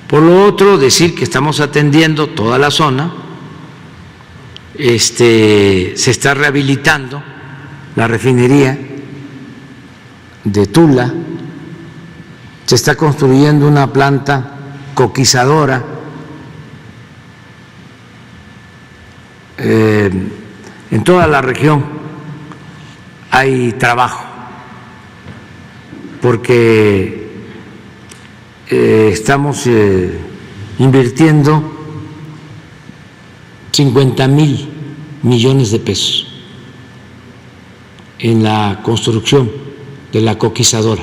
Por lo otro, decir que estamos atendiendo toda la zona, se está rehabilitando la refinería de Tula, se está construyendo una planta coquizadora en toda la región. Hay trabajo porque estamos invirtiendo 50,000 millones de pesos en la construcción de la coquizadora,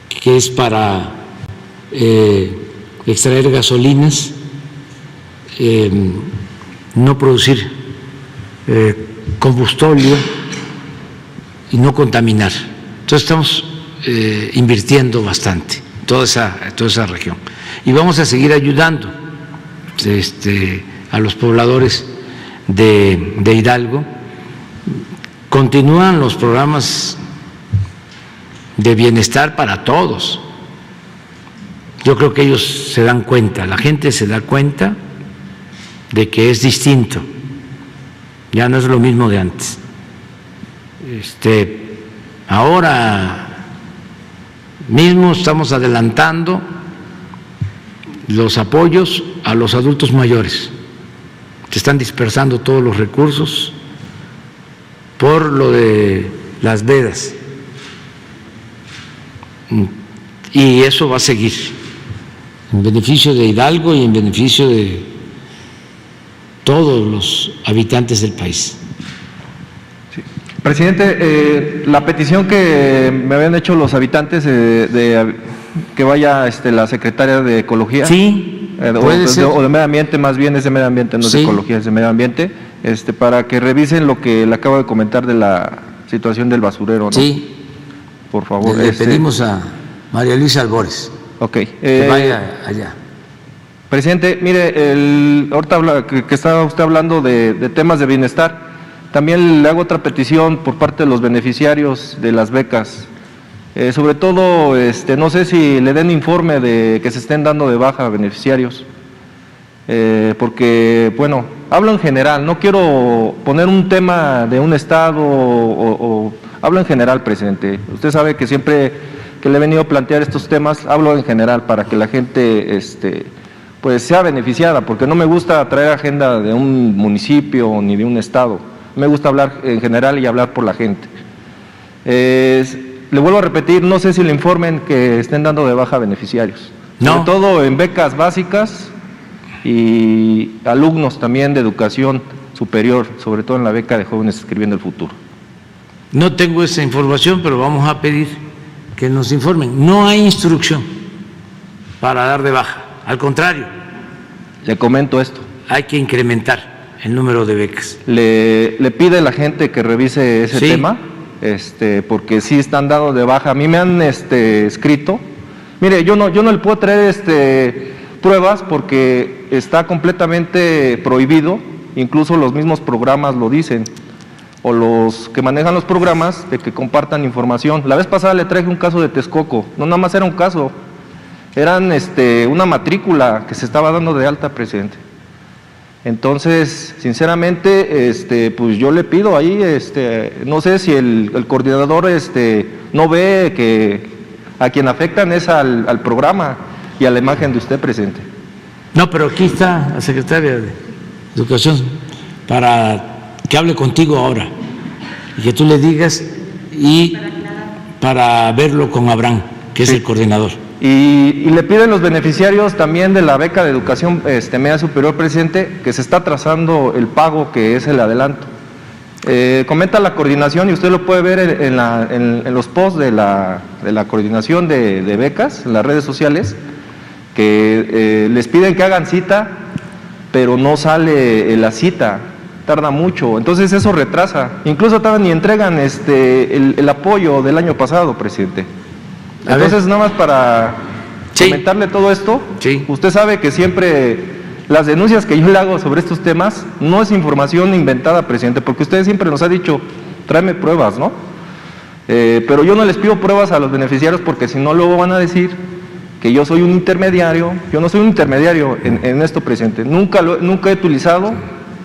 que es para extraer gasolinas, no producir combustóleo y no contaminar. Entonces estamos invirtiendo bastante en toda esa región y vamos a seguir ayudando a los pobladores de Hidalgo. Continúan los programas de bienestar para todos. Yo creo que ellos se dan cuenta, la gente se da cuenta de que es distinto, ya no es lo mismo de antes. Ahora mismo estamos adelantando los apoyos a los adultos mayores. Se están dispersando todos los recursos por lo de las vedas. Y eso va a seguir en beneficio de Hidalgo y en beneficio de todos los habitantes del país. Sí. Presidente, la petición que me habían hecho los habitantes de que vaya la secretaria de Ecología. Sí, puede ser. O de Medio Ambiente, más bien es de Medio Ambiente, no es de Ecología, es de Medio Ambiente, para que revisen lo que le acabo de comentar de la situación del basurero, ¿no? Sí. Por favor. Le pedimos a María Luisa Albores que vaya allá. Presidente, mire, ahorita que estaba usted hablando de temas de bienestar, también le hago otra petición por parte de los beneficiarios de las becas. Sobre todo, no sé si le den informe de que se estén dando de baja a beneficiarios, porque, bueno, hablo en general, no quiero poner un tema de un estado o Hablo en general, presidente. Usted sabe que siempre que le he venido a plantear estos temas, hablo en general para que la gente pues sea beneficiada, porque no me gusta traer agenda de un municipio ni de un estado. Me gusta hablar en general y hablar por la gente. Le vuelvo a repetir, no sé si le informen que estén dando de baja beneficiarios. No. Sobre todo en becas básicas y alumnos también de educación superior, sobre todo en la beca de Jóvenes Escribiendo el Futuro. No tengo esa información, pero vamos a pedir que nos informen. No hay instrucción para dar de baja, al contrario. Le comento esto. Hay que incrementar el número de becas. Le pide la gente que revise ese tema, porque sí están dados de baja. A mí me han escrito. Mire, yo no le puedo traer pruebas porque está completamente prohibido, incluso los mismos programas lo dicen, o los que manejan los programas, de que compartan información. La vez pasada le traje un caso de Texcoco, no nada más era un caso, eran una matrícula que se estaba dando de alta, presidente. Entonces, sinceramente, pues yo le pido ahí, no sé si el coordinador no ve que a quien afectan es al programa y a la imagen de usted, presidente. No, pero aquí está la secretaria de Educación para que hable contigo ahora y que tú le digas y para verlo con Abraham, que es el coordinador. Y le piden los beneficiarios también de la beca de educación media superior, presidente, que se está atrasando el pago, que es el adelanto. Comenta la coordinación y usted lo puede ver en los posts de la coordinación de becas, en las redes sociales, que les piden que hagan cita, pero no sale la cita, tarda mucho, entonces eso retrasa. Incluso todavía ni entregan el apoyo del año pasado, presidente. Entonces, nada más para comentarle todo esto, usted sabe que siempre las denuncias que yo le hago sobre estos temas no es información inventada, presidente, porque usted siempre nos ha dicho, tráeme pruebas, ¿no? Pero yo no les pido pruebas a los beneficiarios porque si no luego van a decir que yo soy un intermediario. Yo no soy un intermediario en esto, presidente. Nunca he utilizado,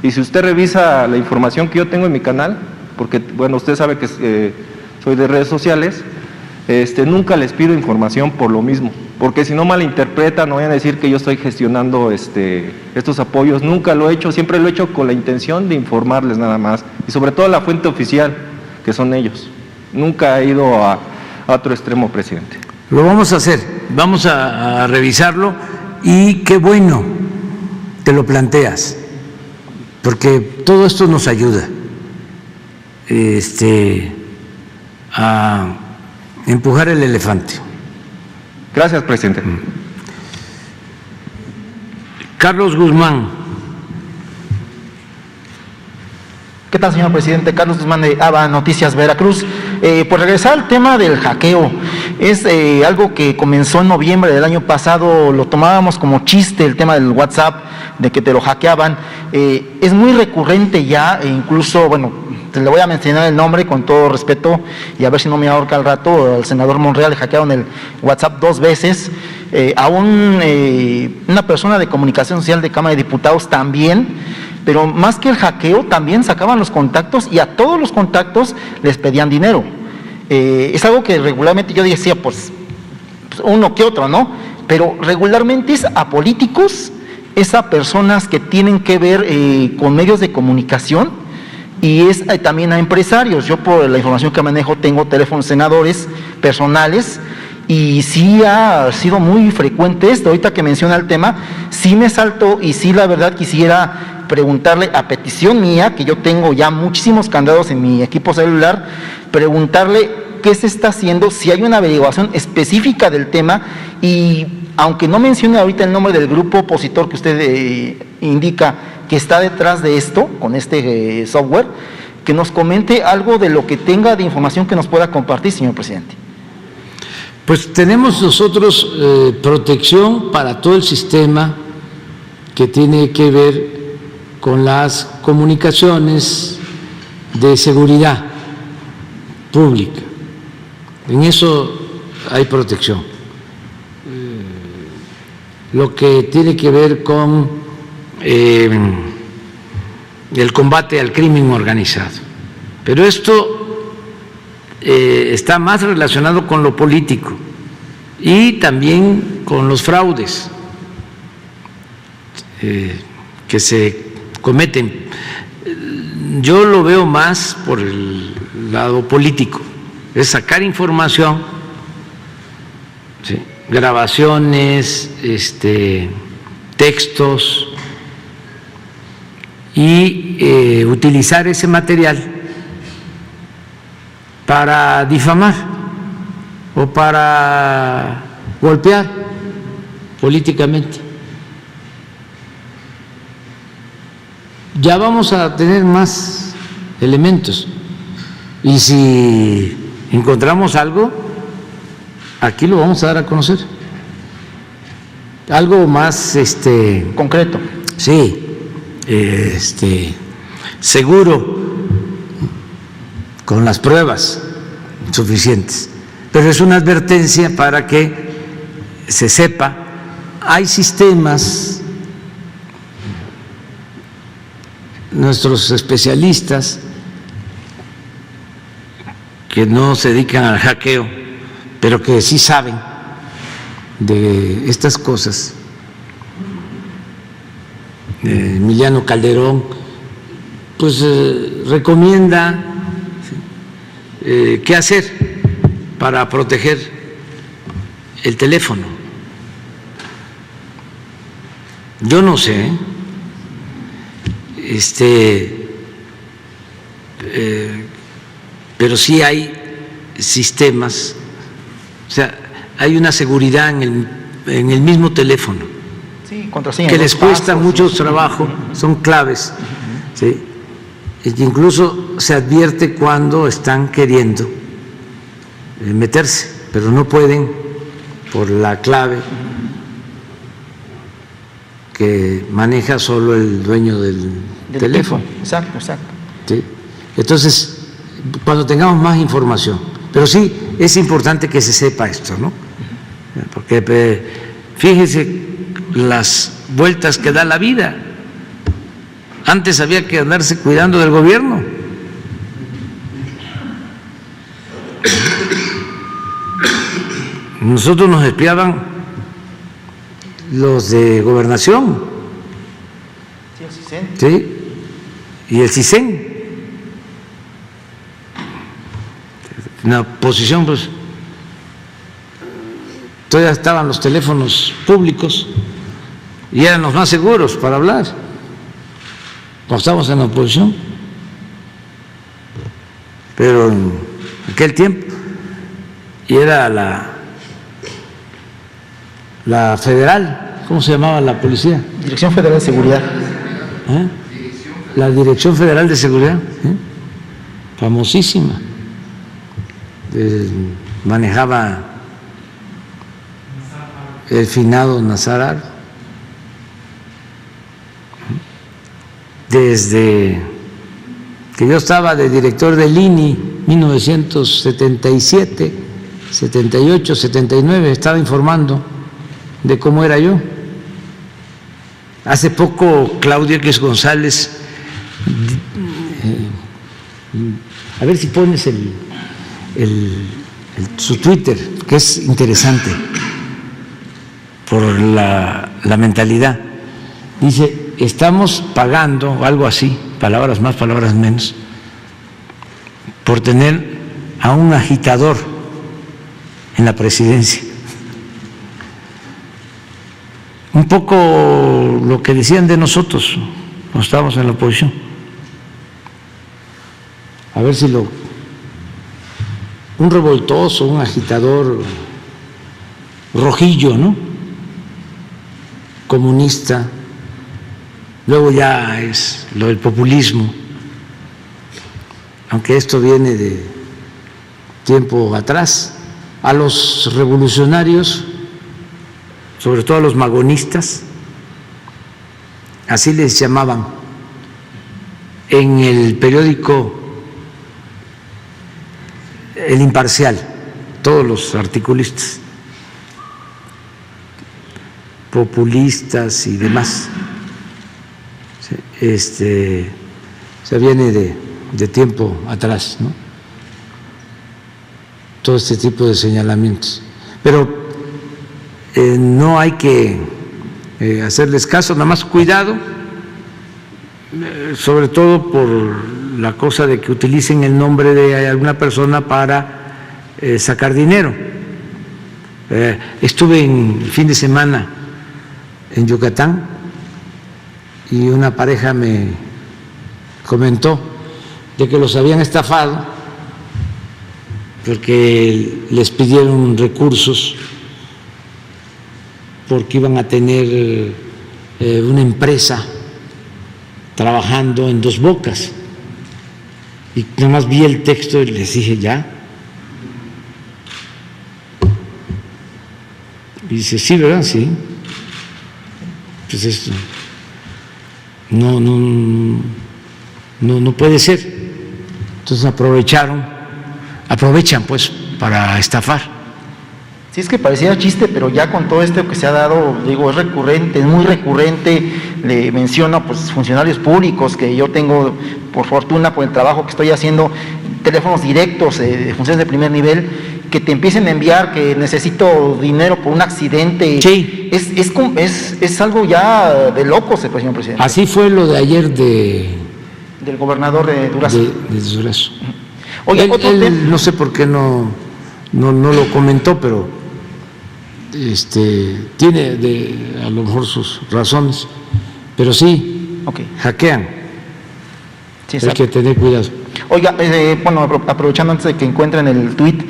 y si usted revisa la información que yo tengo en mi canal, porque, bueno, usted sabe que soy de redes sociales, nunca les pido información por lo mismo, porque si no malinterpretan, no vayan a decir que yo estoy gestionando estos apoyos. Nunca lo he hecho, siempre lo he hecho con la intención de informarles nada más, y sobre todo la fuente oficial, que son ellos. Nunca he ido a otro extremo, presidente. Lo vamos a hacer, vamos a revisarlo, y qué bueno te lo planteas, porque todo esto nos ayuda a empujar el elefante. Gracias, presidente. Carlos Guzmán. ¿Qué tal, señor presidente? Carlos Guzmán de ABA Noticias Veracruz. Por regresar al tema del hackeo, es algo que comenzó en noviembre del año pasado, lo tomábamos como chiste el tema del WhatsApp, de que te lo hackeaban. Es muy recurrente ya, e incluso, bueno, le voy a mencionar el nombre con todo respeto y a ver si no me ahorca al rato. Al senador Monreal le hackearon el WhatsApp 2 veces, a una persona de comunicación social de Cámara de Diputados también. Pero más que el hackeo, también sacaban los contactos y a todos los contactos les pedían dinero. Es algo que regularmente yo decía, pues uno que otro, ¿no? Pero regularmente es a políticos, es a personas que tienen que ver con medios de comunicación, y es también a empresarios. Yo, por la información que manejo, tengo teléfonos senadores personales, y sí ha sido muy frecuente esto. Ahorita que menciona el tema, sí me saltó, y sí, la verdad, quisiera preguntarle, a petición mía, que yo tengo ya muchísimos candados en mi equipo celular, preguntarle qué se está haciendo, si hay una averiguación específica del tema, y aunque no mencione ahorita el nombre del grupo opositor que usted indica que está detrás de esto, con este software, que nos comente algo de lo que tenga de información que nos pueda compartir, señor presidente. Pues tenemos nosotros protección para todo el sistema que tiene que ver con las comunicaciones de seguridad pública. En eso hay protección. Lo que tiene que ver con el combate al crimen organizado. Pero esto está más relacionado con lo político y también con los fraudes que se cometen. Yo lo veo más por el lado político, es sacar información, ¿sí?, grabaciones, textos, y utilizar ese material para difamar o para golpear políticamente. Ya vamos a tener más elementos y si encontramos algo, aquí lo vamos a dar a conocer. Algo más concreto. Sí, seguro, con las pruebas suficientes. Pero es una advertencia para que se sepa. Hay sistemas, nuestros especialistas que no se dedican al hackeo, pero que sí saben de estas cosas. Emiliano Calderón, pues recomienda qué hacer para proteger el teléfono. Yo no sé, pero sí hay sistemas, o sea, hay una seguridad en el mismo teléfono. Sí, contraseña, que les cuesta mucho trabajo, son claves, ¿sí? Y que incluso se advierte cuando están queriendo meterse, pero no pueden por la clave que maneja solo el dueño del teléfono. Exacto. ¿Sí? Entonces, cuando tengamos más información, pero sí es importante que se sepa esto, ¿no? Porque fíjese las vueltas que da la vida. Antes había que andarse cuidando del gobierno. Nosotros nos espiaban los de gobernación, ¿sí? Y el CISEN. Una posición, pues, todavía estaban los teléfonos públicos y eran los más seguros para hablar cuando estábamos en la oposición. Pero en aquel tiempo, y era la federal, ¿cómo se llamaba la policía? Dirección Federal de Seguridad. La Dirección Federal de Seguridad, famosísima. Manejaba el finado Nazarar. Desde que yo estaba de director del INI, 1977, 78, 79, estaba informando de cómo era yo. Hace poco Claudia X González, a ver si pones su Twitter, que es interesante por la mentalidad. Dice, estamos pagando, algo así, palabras más, palabras menos, por tener a un agitador en la presidencia. Un poco lo que decían de nosotros cuando estábamos en la oposición. A ver si un revoltoso, un agitador rojillo, ¿no? Comunista. Luego ya es lo del populismo, aunque esto viene de tiempo atrás. A los revolucionarios, sobre todo a los magonistas, así les llamaban en el periódico El Imparcial, todos los articulistas, populistas y demás. Se viene de tiempo atrás, ¿no? todo este tipo de señalamientos. Pero no hay que hacerles caso, nada más cuidado, sobre todo por la cosa de que utilicen el nombre de alguna persona para sacar dinero. Estuve en el fin de semana en Yucatán y una pareja me comentó de que los habían estafado porque les pidieron recursos porque iban a tener una empresa trabajando en Dos Bocas. Y nada más vi el texto y les dije, ¿ya? Y dice, sí, ¿verdad? Sí. Pues esto no puede ser. Entonces aprovechan pues para estafar. Sí, es que parecía chiste, pero ya con todo esto que se ha dado, digo, es recurrente, es muy recurrente. Le menciono pues funcionarios públicos que yo tengo, por fortuna, por el trabajo que estoy haciendo, teléfonos directos de funciones de primer nivel, que te empiecen a enviar que necesito dinero por un accidente. Sí. Es algo ya de locos, señor presidente. Así fue lo de ayer del gobernador de Durazno. De Durazno. Oiga, él no sé por qué no lo comentó, pero tiene a lo mejor sus razones, pero sí, hackean. Sí, hay que tener cuidado. Oiga, bueno, aprovechando antes de que encuentren el tuit,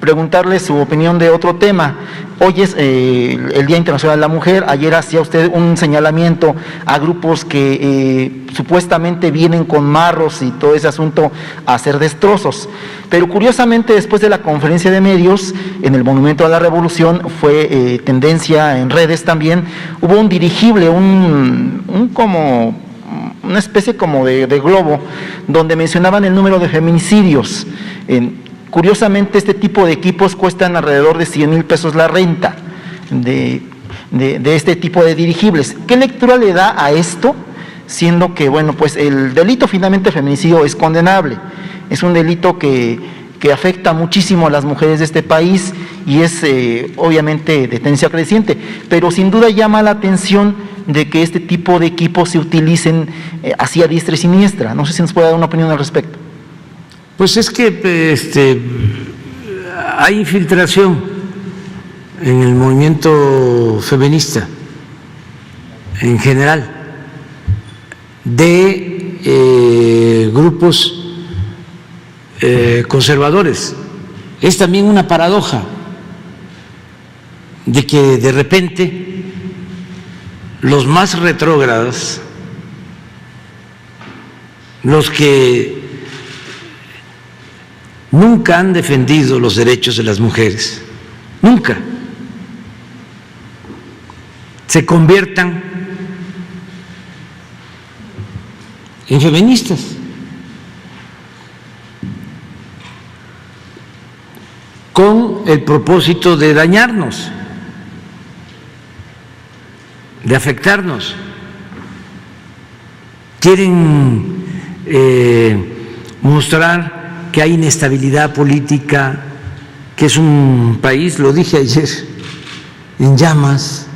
preguntarle su opinión de otro tema. Hoy es el Día Internacional de la Mujer. Ayer hacía usted un señalamiento a grupos que supuestamente vienen con marros y todo ese asunto a hacer destrozos. Pero curiosamente, después de la conferencia de medios en el Monumento a la Revolución, fue tendencia en redes también, hubo un dirigible, como una especie como de globo, donde mencionaban el número de feminicidios. Curiosamente, este tipo de equipos cuestan alrededor de 100,000 pesos la renta de este tipo de dirigibles. ¿Qué lectura le da a esto? Siendo que, bueno, pues el delito finalmente feminicidio es condenable. Es un delito que afecta muchísimo a las mujeres de este país y es obviamente de tendencia creciente, pero sin duda llama la atención de que este tipo de equipos se utilicen así a diestra y siniestra. No sé si nos puede dar una opinión al respecto. Pues es que hay infiltración en el movimiento feminista en general de grupos conservadores. Es también una paradoja de que de repente los más retrógrados, los que nunca han defendido los derechos de las mujeres, nunca, se conviertan en feministas. Con el propósito de dañarnos, de afectarnos. Quieren mostrar que hay inestabilidad política, que es un país, lo dije ayer, en llamas.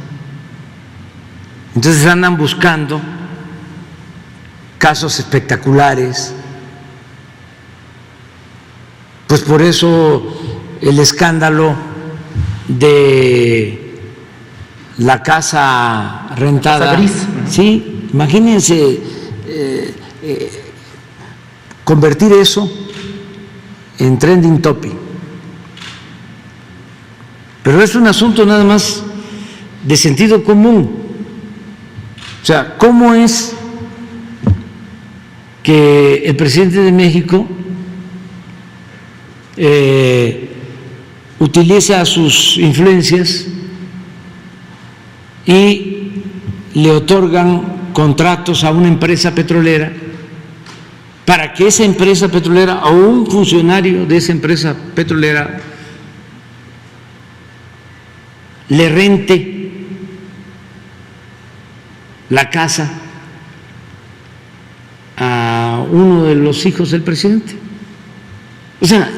Entonces andan buscando casos espectaculares. Pues por eso el escándalo de la casa rentada. Casa gris. Sí, imagínense convertir eso en trending topic. Pero es un asunto nada más de sentido común. O sea, ¿cómo es que el presidente de México utiliza sus influencias y le otorgan contratos a una empresa petrolera para que esa empresa petrolera o un funcionario de esa empresa petrolera le rente la casa a uno de los hijos del presidente? O sea,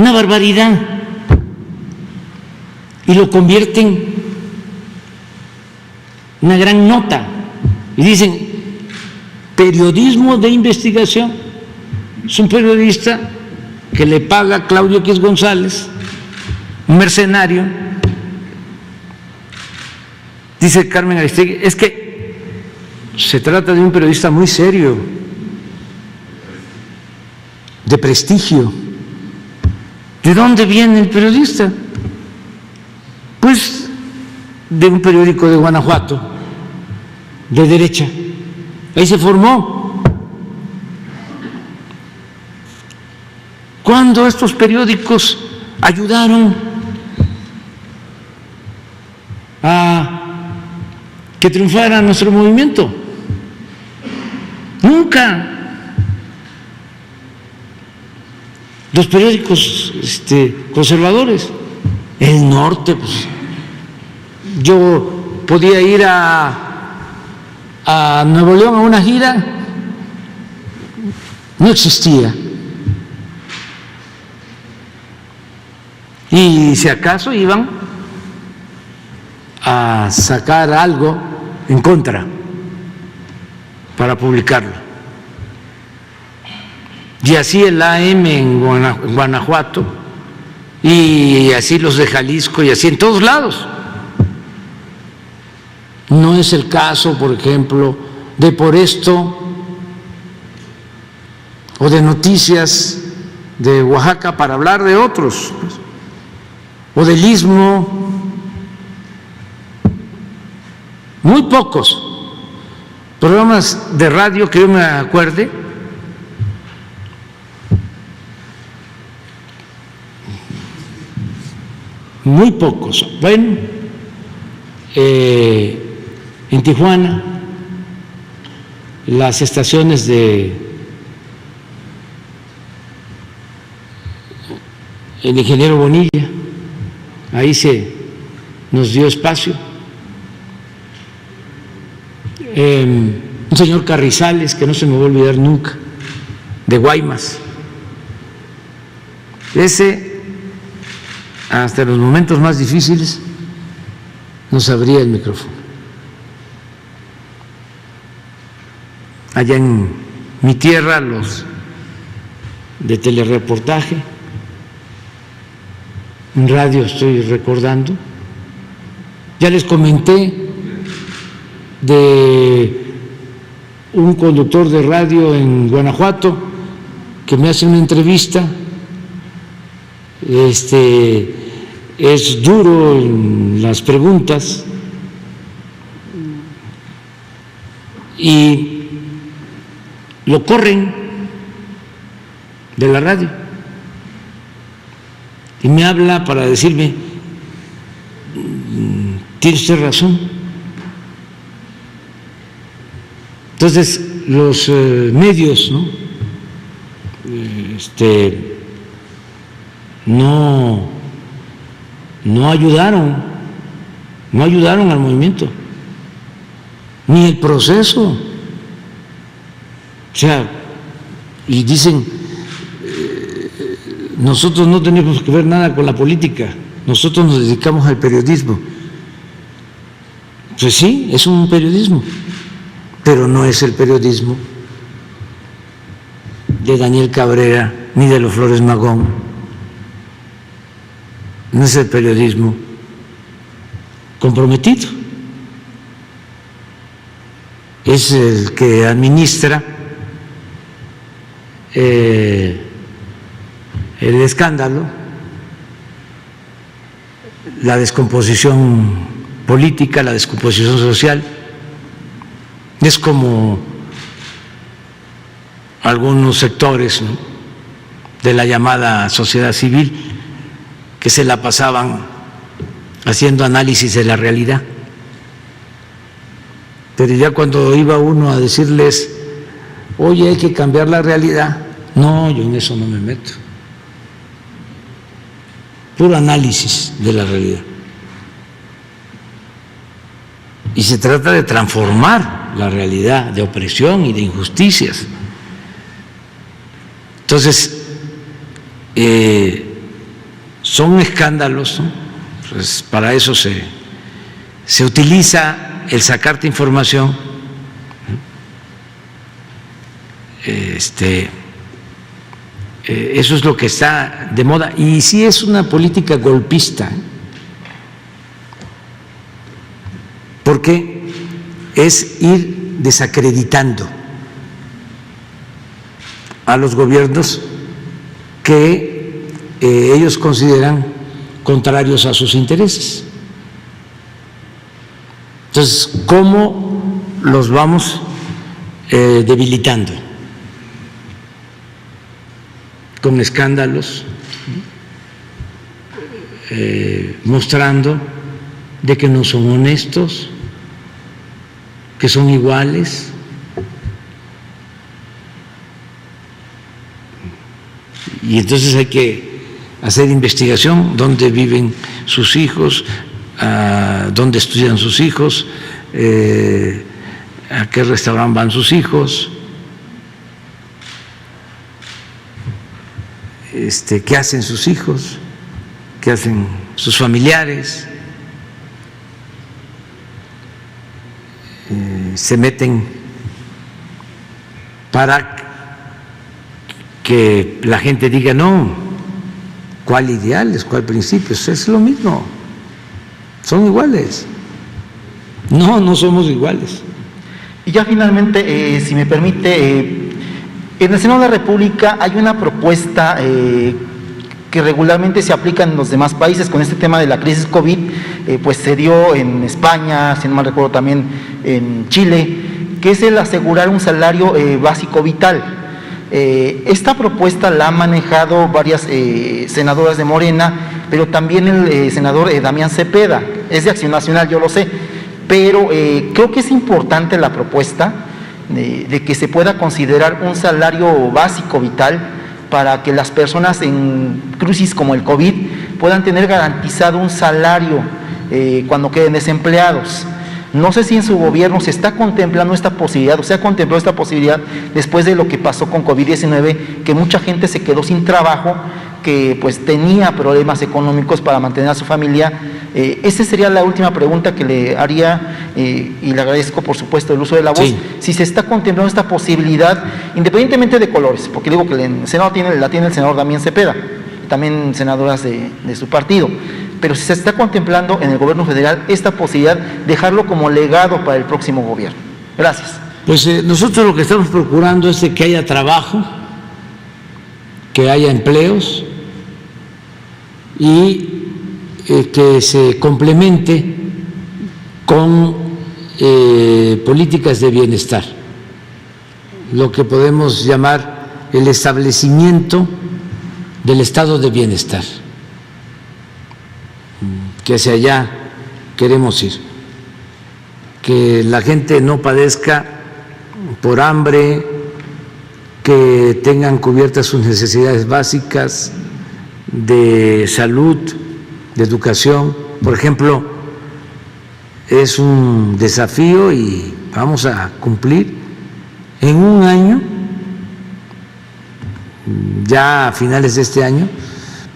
Una barbaridad. Y lo convierten en una gran nota. Y dicen, periodismo de investigación. Es un periodista que le paga a Claudio X González, un mercenario. Dice Carmen Aristegui, es que se trata de un periodista muy serio, de prestigio. ¿De dónde viene el periodista? Pues de un periódico de Guanajuato, de derecha. Ahí se formó. ¿Cuándo estos periódicos ayudaron a que triunfara nuestro movimiento? Nunca. Los periódicos conservadores, El Norte, pues yo podía ir a Nuevo León a una gira, no existía. Y si acaso iban a sacar algo en contra para publicarlo. Y así el AM en Guanajuato, y así los de Jalisco, y así en todos lados. No es el caso, por ejemplo, de Por Esto o de Noticias de Oaxaca, para hablar de otros, o del Istmo. Muy pocos programas de radio que yo me acuerde. Muy pocos. Bueno, en Tijuana, las estaciones de el ingeniero Bonilla, ahí se nos dio espacio. Un señor Carrizales, que no se me va a olvidar nunca, de Guaymas. Ese, hasta los momentos más difíciles, nos abría el micrófono. Allá en mi tierra, los de telereportaje, en radio estoy recordando, ya les comenté de un conductor de radio en Guanajuato que me hace una entrevista. Es duro en las preguntas y lo corren de la radio y me habla para decirme, tiene usted razón. Entonces los medios, no ayudaron al movimiento, ni el proceso. O sea, y dicen, nosotros no tenemos que ver nada con la política, nosotros nos dedicamos al periodismo. Pues sí, es un periodismo, pero no es el periodismo de Daniel Cabrera ni de los Flores Magón. No es el periodismo comprometido, es el que administra el escándalo, la descomposición política, la descomposición social. Es como algunos sectores, de la llamada sociedad civil, que se la pasaban haciendo análisis de la realidad. Pero ya cuando iba uno a decirles, oye, hay que cambiar la realidad, no, yo en eso no me meto. Puro análisis de la realidad. Y se trata de transformar la realidad de opresión y de injusticias. Entonces, son escándalos, ¿no? Pues para eso se utiliza el sacarte información. Eso es lo que está de moda y sí es una política golpista, porque es ir desacreditando a los gobiernos que ellos consideran contrarios a sus intereses. Entonces, ¿cómo los vamos debilitando? Con escándalos, mostrando de que no son honestos, que son iguales. Y entonces hay que hacer investigación, dónde viven sus hijos, dónde estudian sus hijos, a qué restaurante van sus hijos, qué hacen sus hijos, qué hacen sus familiares. Se meten para que la gente diga, no, ¿cuál ideales, cuál principios? Es lo mismo, son iguales. No, no somos iguales. Y ya finalmente, si me permite, en el Senado de la República hay una propuesta que regularmente se aplica en los demás países con este tema de la crisis COVID, pues se dio en España, si no mal recuerdo también en Chile, que es el asegurar un salario básico vital. Esta propuesta la han manejado varias senadoras de Morena, pero también el senador Damián Cepeda, es de Acción Nacional, yo lo sé, pero creo que es importante la propuesta de que se pueda considerar un salario básico vital para que las personas en crisis como el COVID puedan tener garantizado un salario cuando queden desempleados. No sé si en su gobierno se está contemplando esta posibilidad, o se ha contemplado esta posibilidad después de lo que pasó con COVID-19, que mucha gente se quedó sin trabajo, que pues tenía problemas económicos para mantener a su familia. Esa sería la última pregunta que le haría y le agradezco por supuesto el uso de la voz. Sí. Si se está contemplando esta posibilidad, independientemente de colores, porque digo que el Senado la tiene el senador Damián Cepeda, también senadoras de su partido, pero si se está contemplando en el gobierno federal esta posibilidad, dejarlo como legado para el próximo gobierno. Gracias. Pues nosotros lo que estamos procurando es de que haya trabajo, que haya empleos y que se complemente con políticas de bienestar, lo que podemos llamar el establecimiento del estado de bienestar, que hacia allá queremos ir, que la gente no padezca por hambre, que tengan cubiertas sus necesidades básicas de salud, de educación. Por ejemplo, es un desafío y vamos a cumplir en un año, ya a finales de este año,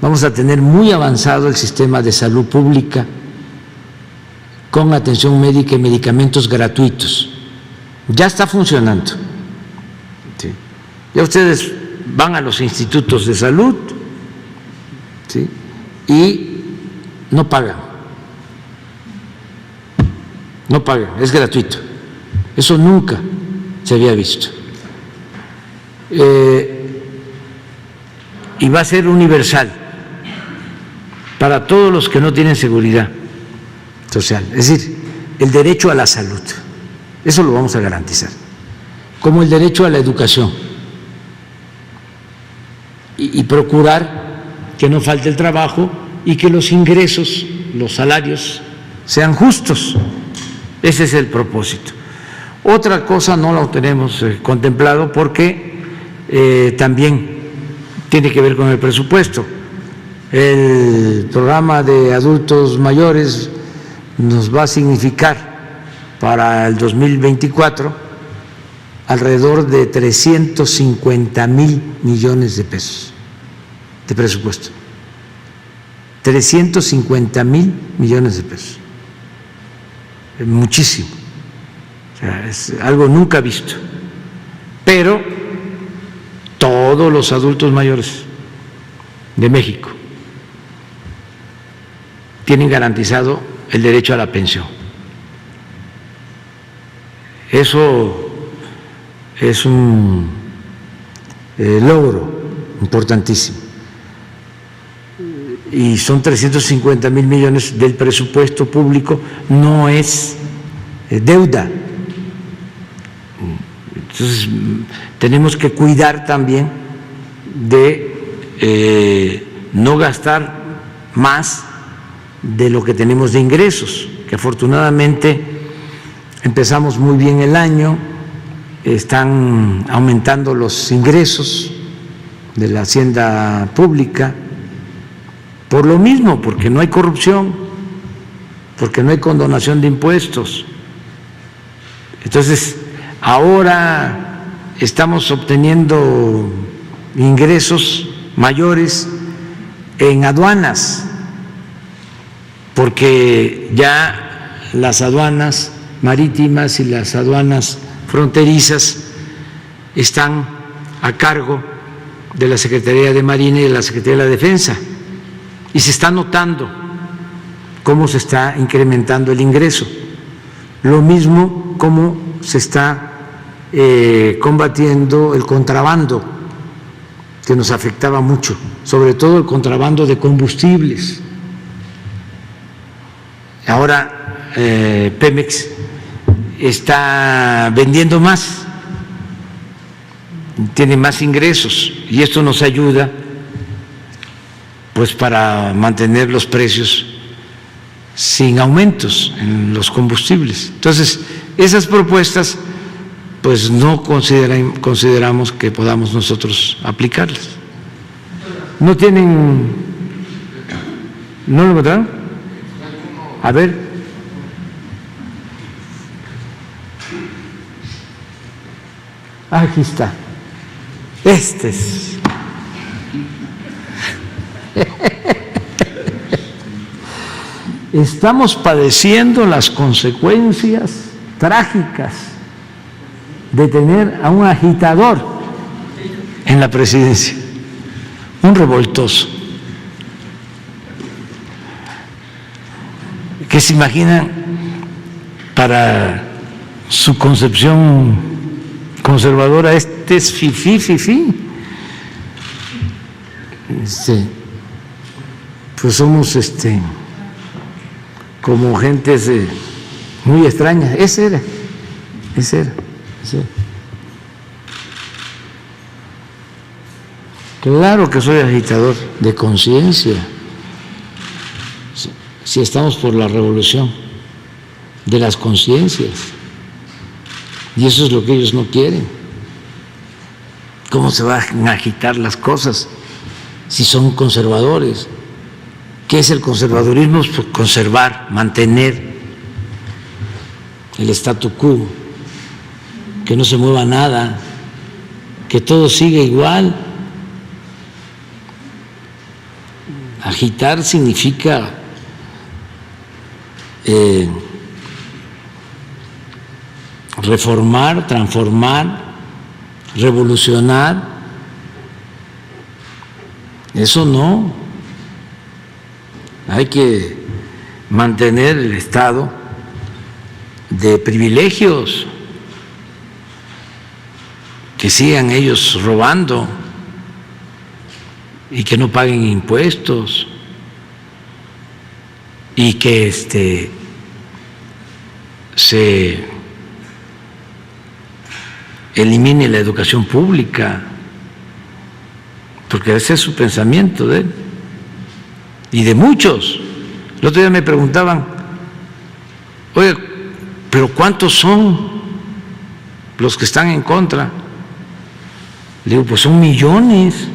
vamos a tener muy avanzado el sistema de salud pública con atención médica y medicamentos gratuitos. Ya está funcionando. ¿Sí? Ya ustedes van a los institutos de salud, ¿sí?, y no pagan. No pagan, es gratuito. Eso nunca se había visto. Y va a ser universal para todos los que no tienen seguridad social. Es decir, el derecho a la salud, eso lo vamos a garantizar, como el derecho a la educación y procurar que no falte el trabajo y que los ingresos, los salarios sean justos. Ese es el propósito. Otra cosa no lo tenemos contemplado porque también tiene que ver con el presupuesto. El programa de adultos mayores nos va a significar para el 2024 alrededor de 350,000 millones de pesos de presupuesto. 350,000 millones de pesos. Es muchísimo. O sea, es algo nunca visto. Pero todos los adultos mayores de México tienen garantizado el derecho a la pensión. Eso es un logro importantísimo. Y son 350,000 millones del presupuesto público, no es deuda. Entonces, tenemos que cuidar también de no gastar más de lo que tenemos de ingresos, que afortunadamente empezamos muy bien el año, están aumentando los ingresos de la hacienda pública, por lo mismo, porque no hay corrupción, porque no hay condonación de impuestos. Entonces, ahora estamos obteniendo ingresos mayores en aduanas, porque ya las aduanas marítimas y las aduanas fronterizas están a cargo de la Secretaría de Marina y de la Secretaría de la Defensa, y se está notando cómo se está incrementando el ingreso, lo mismo como se está combatiendo el contrabando, que nos afectaba mucho, sobre todo el contrabando de combustibles. Ahora Pemex está vendiendo más, tiene más ingresos, y esto nos ayuda pues para mantener los precios sin aumentos en los combustibles. Entonces, esas propuestas pues no consideramos que podamos nosotros aplicarlas. ¿No tienen? ¿No lo votaron? A ver. Aquí está. Este es. Estamos padeciendo las consecuencias trágicas de tener a un agitador en la presidencia, un revoltoso, que se imaginan para su concepción conservadora, este es fifí. Pues somos como gentes muy extrañas. Ese era. Claro que soy agitador de conciencia. Si estamos por la revolución de las conciencias, y eso es lo que ellos no quieren. ¿Cómo se van a agitar las cosas si son conservadores? ¿Qué es el conservadurismo? Pues conservar, mantener el statu quo, que no se mueva nada, que todo siga igual. Agitar significa reformar, transformar, revolucionar. Eso no. Hay que mantener el estado de privilegios, que sigan ellos robando y que no paguen impuestos, y que se elimine la educación pública, porque ese es su pensamiento de él y de muchos. El otro día me preguntaban, oye, pero ¿cuántos son los que están en contra? Le digo, pues son millones.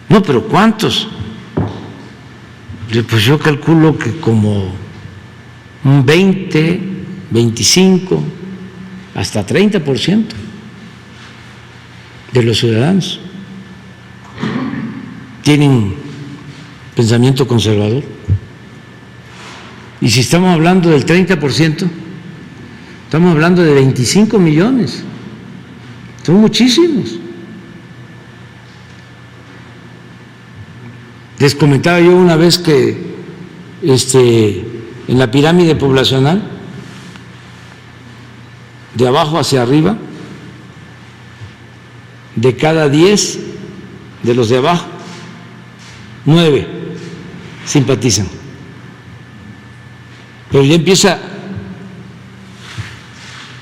No, pero ¿cuántos? Le digo, pues yo calculo que como un 20, 25, hasta 30% de los ciudadanos tienen pensamiento conservador. Y si estamos hablando del 30%, estamos hablando de 25 millones. Son muchísimos. Les comentaba yo una vez que en la pirámide poblacional, de abajo hacia arriba, de cada 10 de los de abajo, 9 simpatizan. Pero ya empieza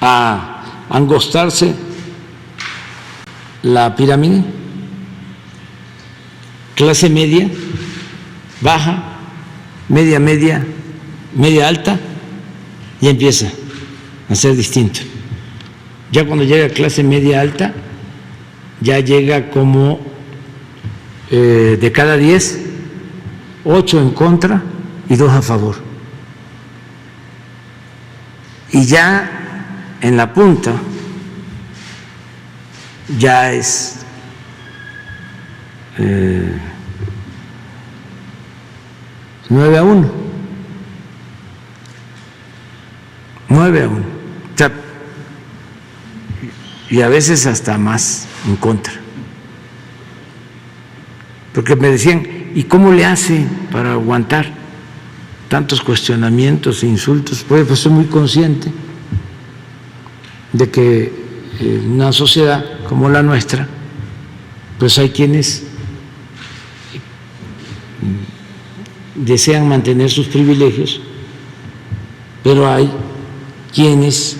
a angostarse la pirámide, clase media, baja, media, media alta, ya empieza a ser distinto. Ya cuando llega a clase media alta, ya llega como de cada 10, 8 en contra y 2 a favor. Y ya en la punta ya es 9-1. 9-1. O sea, y a veces hasta más en contra. Porque me decían, ¿y cómo le hace para aguantar tantos cuestionamientos e insultos? Pues soy muy consciente de que en una sociedad como la nuestra, pues hay quienes desean mantener sus privilegios, pero hay quienes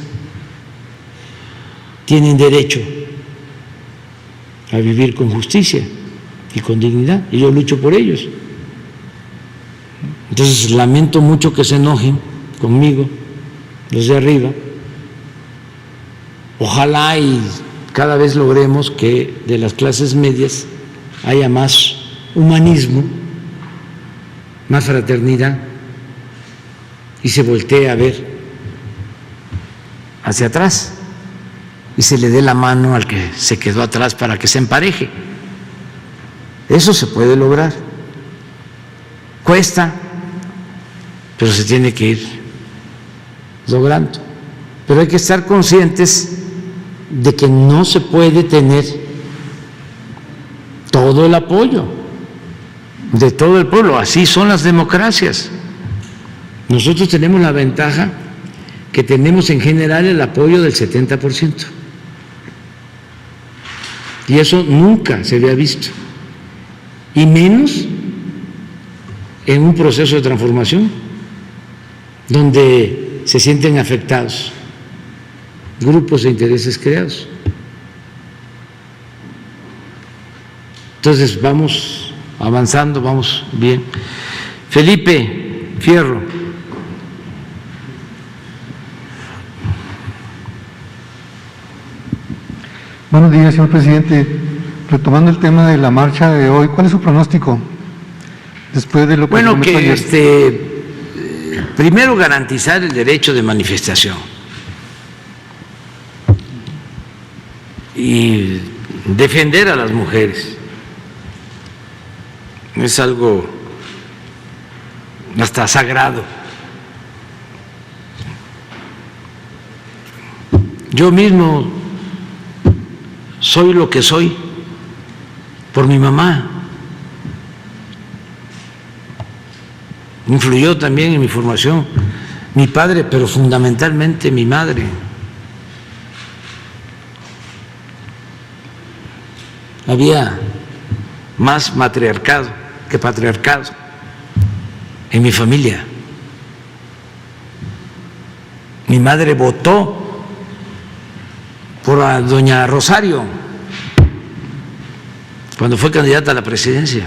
tienen derecho a vivir con justicia y con dignidad, y yo lucho por ellos. Entonces lamento mucho que se enojen conmigo los de arriba. Ojalá y cada vez logremos que de las clases medias haya más humanismo, más fraternidad, y se voltee a ver hacia atrás y se le dé la mano al que se quedó atrás para que se empareje. Eso se puede lograr. Cuesta, pero se tiene que ir logrando. Pero hay que estar conscientes de que no se puede tener todo el apoyo de todo el pueblo. Así son las democracias. Nosotros tenemos la ventaja que tenemos en general el apoyo del 70%. Y eso nunca se había visto. Y menos en un proceso de transformación donde se sienten afectados grupos de intereses creados. Entonces vamos avanzando, vamos bien. Felipe Fierro. Buenos días, señor presidente. Retomando el tema de la marcha de hoy, ¿cuál es su pronóstico después de lo que Bueno, que primero garantizar el derecho de manifestación y defender a las mujeres. Es algo hasta sagrado. Yo mismo soy lo que soy por mi mamá. Influyó también en mi formación mi padre, pero fundamentalmente mi madre. Había más matriarcado que patriarcado en mi familia. Mi madre votó por a doña Rosario cuando fue candidata a la presidencia.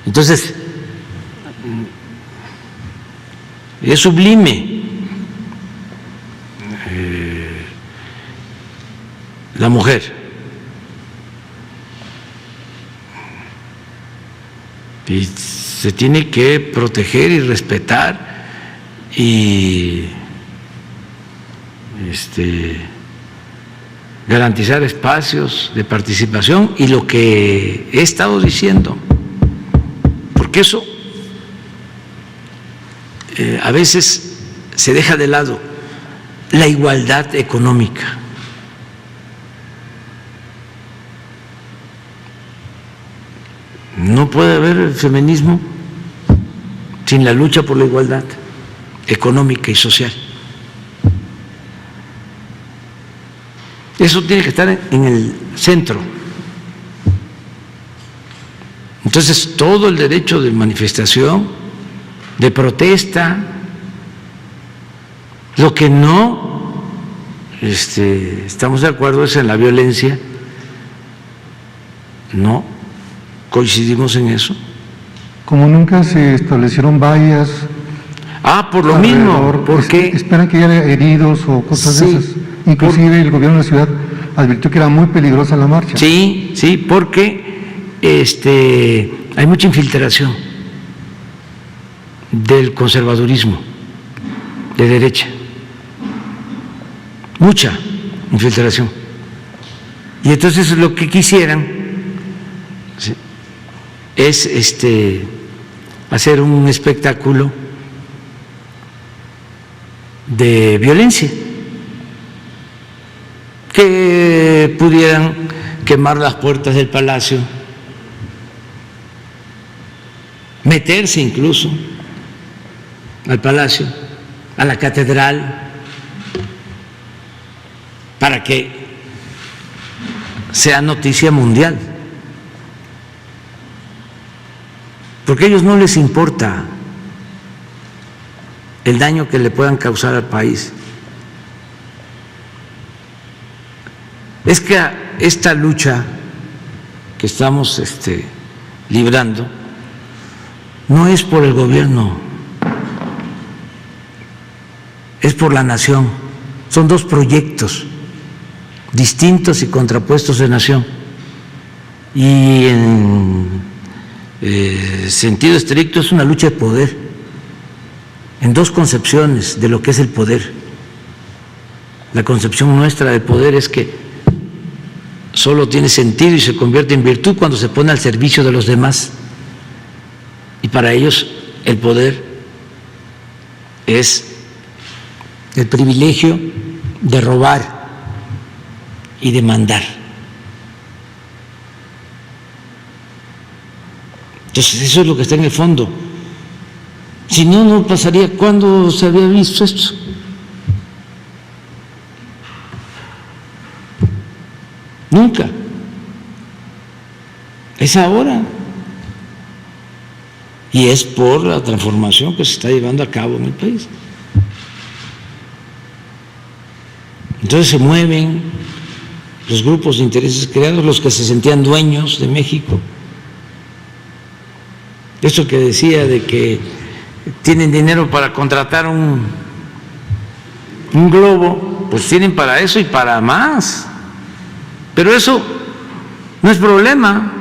Entonces, es sublime la mujer. Y se tiene que proteger y respetar garantizar espacios de participación y lo que he estado diciendo, porque eso a veces se deja de lado, la igualdad económica. No puede haber feminismo sin la lucha por la igualdad económica y social. Eso tiene que estar en el centro. Entonces, todo el derecho de manifestación, de protesta, lo que no estamos de acuerdo es en la violencia, no coincidimos en eso. Como nunca se establecieron vallas. Por lo mismo, porque esperan que haya heridos o cosas de esas. Inclusive el gobierno de la ciudad advirtió que era muy peligrosa la marcha. Sí, porque hay mucha infiltración del conservadurismo de derecha, mucha infiltración. Y entonces lo que quisieran es hacer un espectáculo de violencia, que pudieran quemar las puertas del palacio, meterse incluso al palacio, a la catedral, para que sea noticia mundial, porque a ellos no les importa el daño que le puedan causar al país. Es que esta lucha que estamos librando no es por el gobierno, es por la nación. Son dos proyectos distintos y contrapuestos de nación. Y en sentido estricto es una lucha de poder, en dos concepciones de lo que es el poder. La concepción nuestra de poder es que solo tiene sentido y se convierte en virtud cuando se pone al servicio de los demás. Y para ellos el poder es el privilegio de robar y de mandar. Entonces eso es lo que está en el fondo. Si no, no pasaría. ¿Cuándo se había visto esto? Nunca. Es ahora. Y es por la transformación que se está llevando a cabo en el país. Entonces se mueven los grupos de intereses creados, los que se sentían dueños de México. Eso que decía de que tienen dinero para contratar un globo, pues tienen para eso y para más. Pero eso no es problema,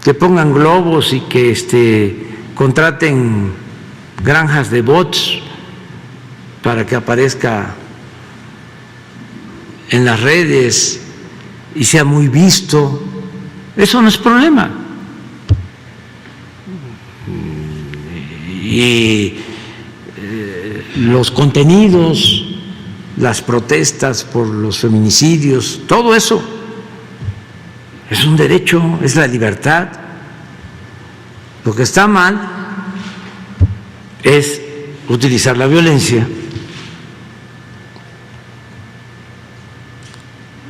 que pongan globos y que contraten granjas de bots para que aparezca en las redes y sea muy visto. Eso no es problema. Y los contenidos, las protestas por los feminicidios, todo eso es un derecho, es la libertad. Lo que está mal es utilizar la violencia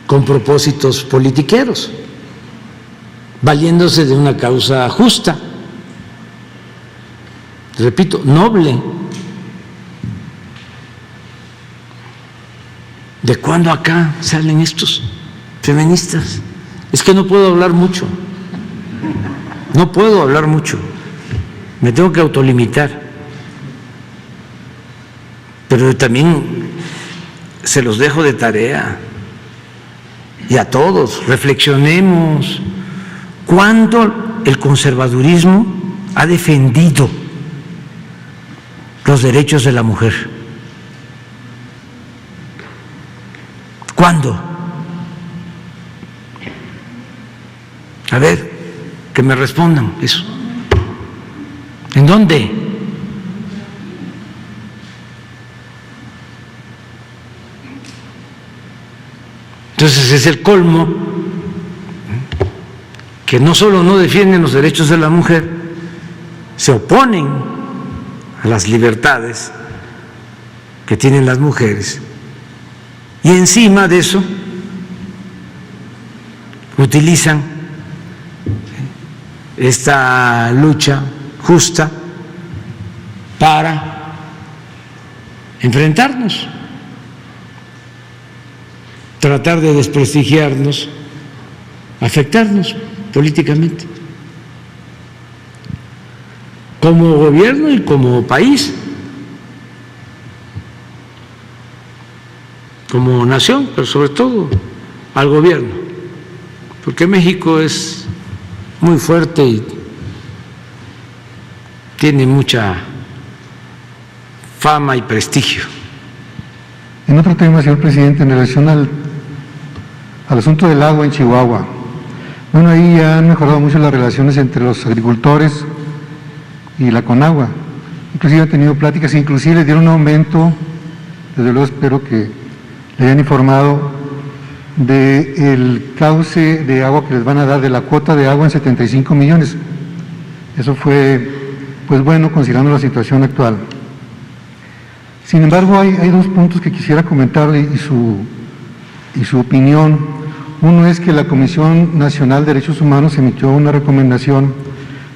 con propósitos politiqueros, valiéndose de una causa justa, repito, noble. ¿De cuándo acá salen estos feministas? Es que no puedo hablar mucho, me tengo que autolimitar, pero también se los dejo de tarea, y a todos, reflexionemos. ¿Cuándo el conservadurismo ha defendido los derechos de la mujer? ¿Cuándo? A ver, que me respondan eso. ¿En dónde? Entonces es el colmo que no solo no defienden los derechos de la mujer, se oponen a las libertades que tienen las mujeres y encima de eso utilizan esta lucha justa para enfrentarnos, tratar de desprestigiarnos, afectarnos políticamente, como gobierno y como país, como nación, pero sobre todo al gobierno, porque México es muy fuerte y tiene mucha fama y prestigio. En otro tema, señor presidente, en relación al asunto del agua en Chihuahua, bueno, ahí ya han mejorado mucho las relaciones entre los agricultores y la Conagua. Inclusive han tenido pláticas, inclusive les dieron un aumento, desde luego espero que le hayan informado del cauce de agua que les van a dar, de la cuota de agua en 75 millones. Eso fue, pues bueno, considerando la situación actual. Sin embargo, hay dos puntos que quisiera comentarle y su opinión. Uno es que la Comisión Nacional de Derechos Humanos emitió una recomendación,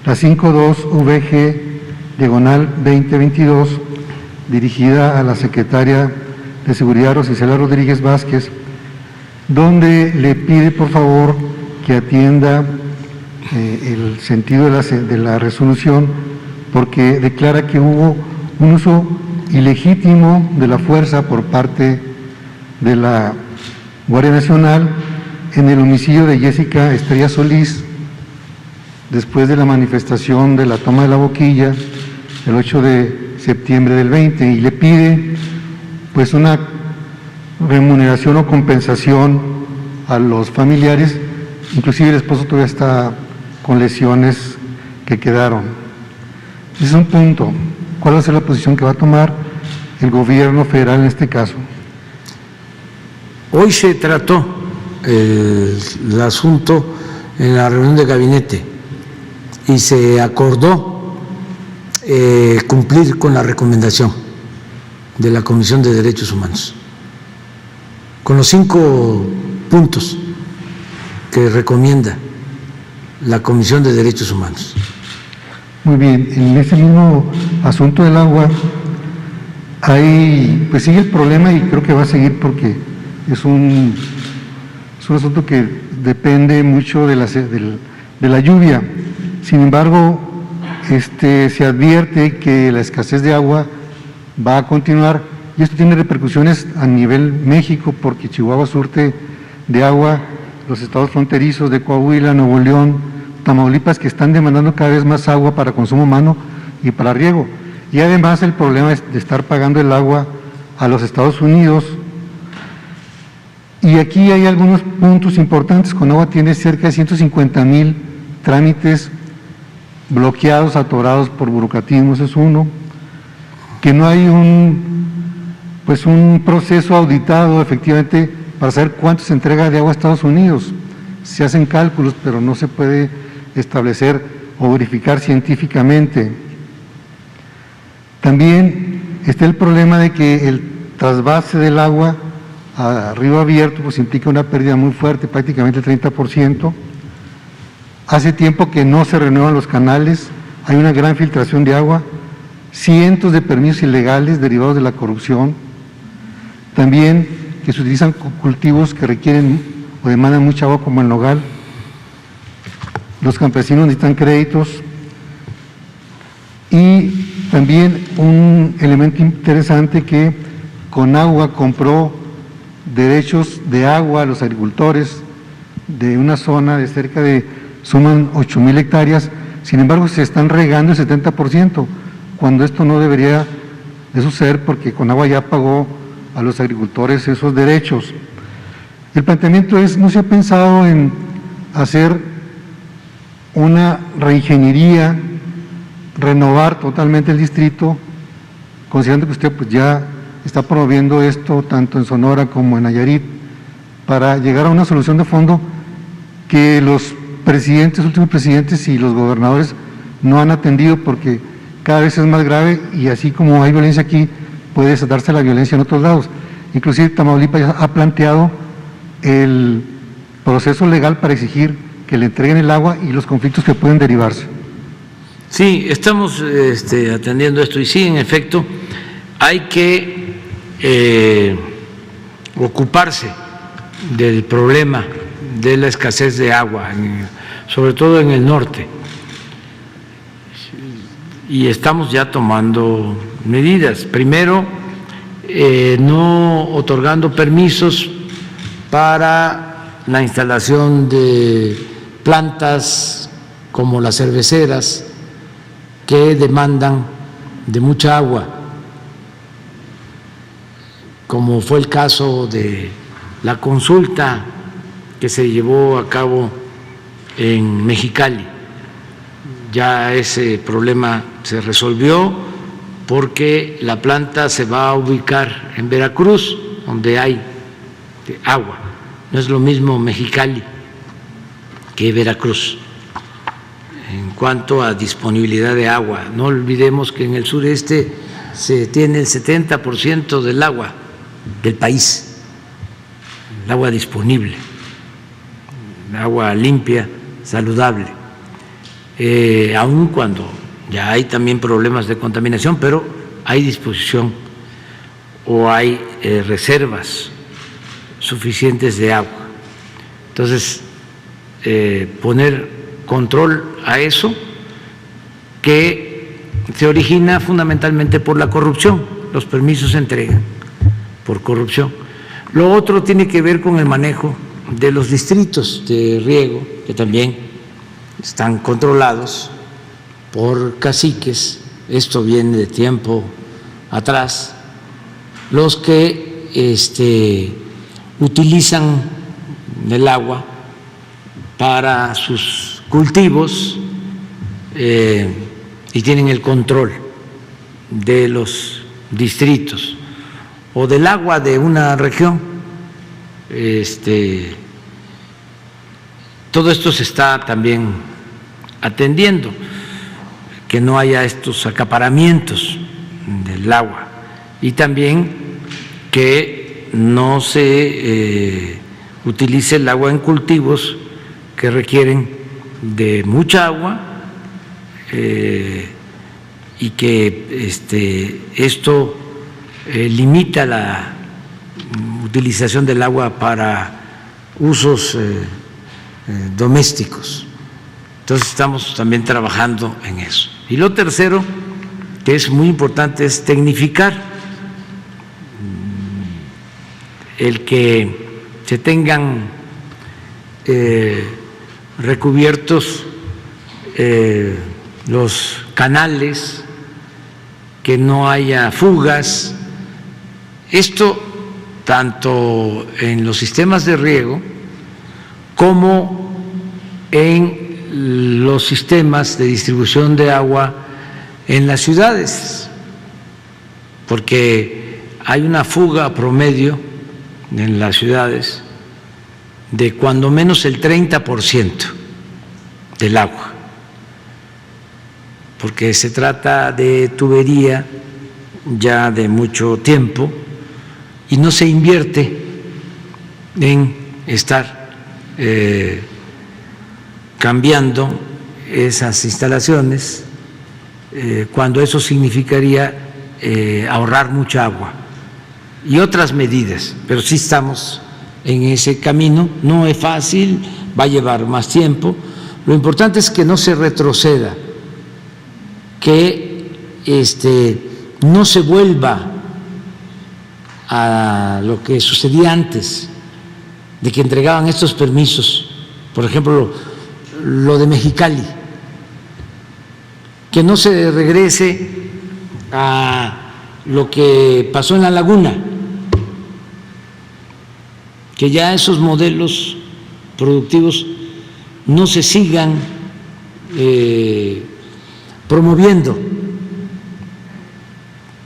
la 52VG/2022, dirigida a la secretaria de Seguridad, Rosicela Rodríguez Vázquez, donde le pide por favor que atienda el sentido de la resolución, porque declara que hubo un uso ilegítimo de la fuerza por parte de la Guardia Nacional en el homicidio de Jessica Estrella Solís, después de la manifestación de la toma de la boquilla el 8 de septiembre del 20, y le pide pues una remuneración o compensación a los familiares, inclusive el esposo todavía está con lesiones que quedaron. Ese es un punto. ¿Cuál va a ser la posición que va a tomar el gobierno federal en este caso? Hoy se trató el asunto en la reunión de gabinete y se acordó cumplir con la recomendación de la Comisión de Derechos Humanos, con los 5 puntos que recomienda la Comisión de Derechos Humanos. Muy bien, en ese mismo asunto del agua pues sigue el problema y creo que va a seguir porque es un asunto que depende mucho de la lluvia. Sin embargo, se advierte que la escasez de agua va a continuar y esto tiene repercusiones a nivel México porque Chihuahua surte de agua los estados fronterizos de Coahuila, Nuevo León, Tamaulipas, que están demandando cada vez más agua para consumo humano y para riego. Y además el problema es de estar pagando el agua a los Estados Unidos. Y aquí hay algunos puntos importantes. Conagua tiene cerca de 150,000 trámites bloqueados, atorados por burocratismo, eso es uno. Que no hay un proceso auditado efectivamente para saber cuánto se entrega de agua a Estados Unidos. Se hacen cálculos, pero no se puede establecer o verificar científicamente. También está el problema de que el trasvase del agua a río abierto pues implica una pérdida muy fuerte, prácticamente el 30%. Hace tiempo que no se renuevan los canales, hay una gran filtración de agua, cientos de permisos ilegales derivados de la corrupción. También que se utilizan cultivos que requieren o demandan mucha agua como el nogal. Los campesinos necesitan créditos. Y también un elemento interesante que Conagua compró derechos de agua a los agricultores de una zona de cerca de, suman 8,000 hectáreas, sin embargo se están regando el 70%, cuando esto no debería de suceder porque Conagua ya pagó a los agricultores esos derechos. El planteamiento es, ¿no se ha pensado en hacer una reingeniería, renovar totalmente el distrito, considerando que usted pues ya está promoviendo esto tanto en Sonora como en Nayarit, para llegar a una solución de fondo que los últimos presidentes y los gobernadores no han atendido, porque cada vez es más grave y así como hay violencia aquí, puede desatarse la violencia en otros lados. Inclusive Tamaulipas ya ha planteado el proceso legal para exigir que le entreguen el agua y los conflictos que pueden derivarse. Sí, estamos atendiendo esto y sí, en efecto, hay que ocuparse del problema de la escasez de agua, sobre todo en el norte. Y estamos ya tomando medidas. Primero, no otorgando permisos para la instalación de plantas como las cerveceras que demandan de mucha agua, como fue el caso de la consulta que se llevó a cabo en Mexicali. Ya ese problema se resolvió porque la planta se va a ubicar en Veracruz, donde hay agua. No es lo mismo Mexicali que Veracruz en cuanto a disponibilidad de agua. No olvidemos que en el sureste se tiene el 70% del agua del país, el agua disponible, el agua limpia, saludable, aun cuando ya hay también problemas de contaminación, pero hay disposición o hay reservas suficientes de agua. Entonces, poner control a eso, que se origina fundamentalmente por la corrupción. Los permisos se entregan por corrupción. Lo otro tiene que ver con el manejo de los distritos de riego, que también están controlados por caciques. Esto viene de tiempo atrás. Los que utilizan el agua para sus cultivos y tienen el control de los distritos o del agua de una región. Todo esto se está también atendiendo, que no haya estos acaparamientos del agua y también que no se utilice el agua en cultivos que requieren de mucha agua y que esto limita la utilización del agua para usos domésticos. Entonces estamos también trabajando en eso. Y lo tercero, que es muy importante, es tecnificar el que se tengan recubiertos los canales, que no haya fugas. Esto tanto en los sistemas de riego como en los sistemas de distribución de agua en las ciudades, porque hay una fuga promedio en las ciudades de cuando menos el 30% del agua, porque se trata de tubería ya de mucho tiempo y no se invierte en estar cambiando esas instalaciones, cuando eso significaría ahorrar mucha agua y otras medidas, pero sí estamos en ese camino. No es fácil, va a llevar más tiempo. Lo importante es que no se retroceda, que no se vuelva a lo que sucedía antes, de que entregaban estos permisos, por ejemplo, lo de Mexicali, que no se regrese a lo que pasó en La Laguna, que ya esos modelos productivos no se sigan promoviendo.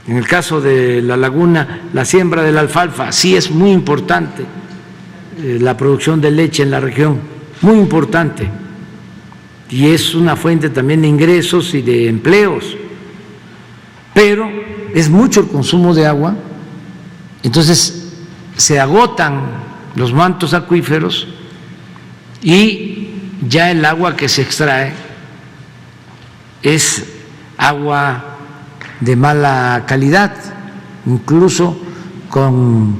En el caso de la laguna, la siembra de la alfalfa, sí es muy importante, la producción de leche en la región, muy importante, y es una fuente también de ingresos y de empleos, pero es mucho el consumo de agua, entonces se agotan los mantos acuíferos y ya el agua que se extrae es agua de mala calidad, incluso con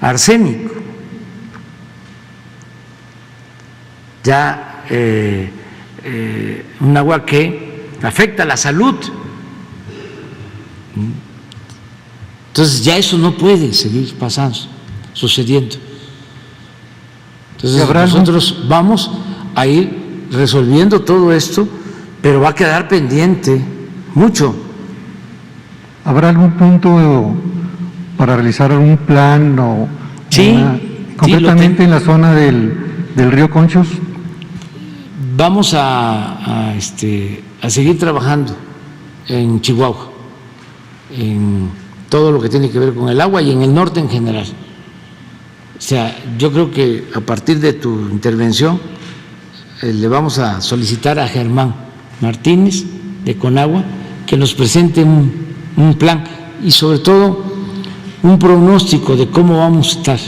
arsénico. Ya un agua que afecta la salud. Entonces ya eso no puede seguir pasando, sucediendo. Entonces nosotros vamos a ir resolviendo todo esto, pero va a quedar pendiente mucho. ¿Habrá algún punto para realizar algún plan o sí, concretamente en la zona del río Conchos? Vamos a seguir trabajando en Chihuahua, en todo lo que tiene que ver con el agua y en el norte en general. O sea, yo creo que a partir de tu intervención le vamos a solicitar a Germán Martínez de Conagua que nos presente un plan y sobre todo un pronóstico de cómo vamos a estar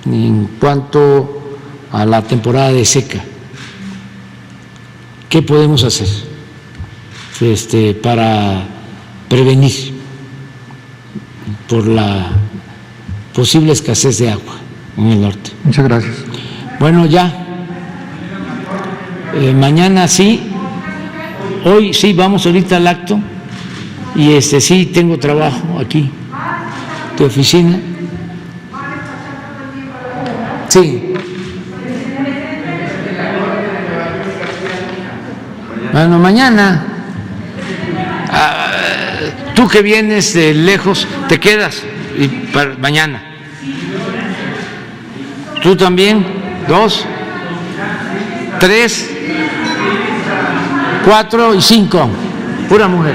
en cuanto a la temporada de seca. ¿Qué podemos hacer para prevenir por la posible escasez de agua en el norte? Muchas gracias. Bueno, ya. Mañana sí. Hoy sí, vamos ahorita al acto. Y sí tengo trabajo aquí, de oficina. Sí. Bueno, mañana. Tú que vienes de lejos, te quedas y para mañana. Tú también, 2, 3, 4 y 5, pura mujer.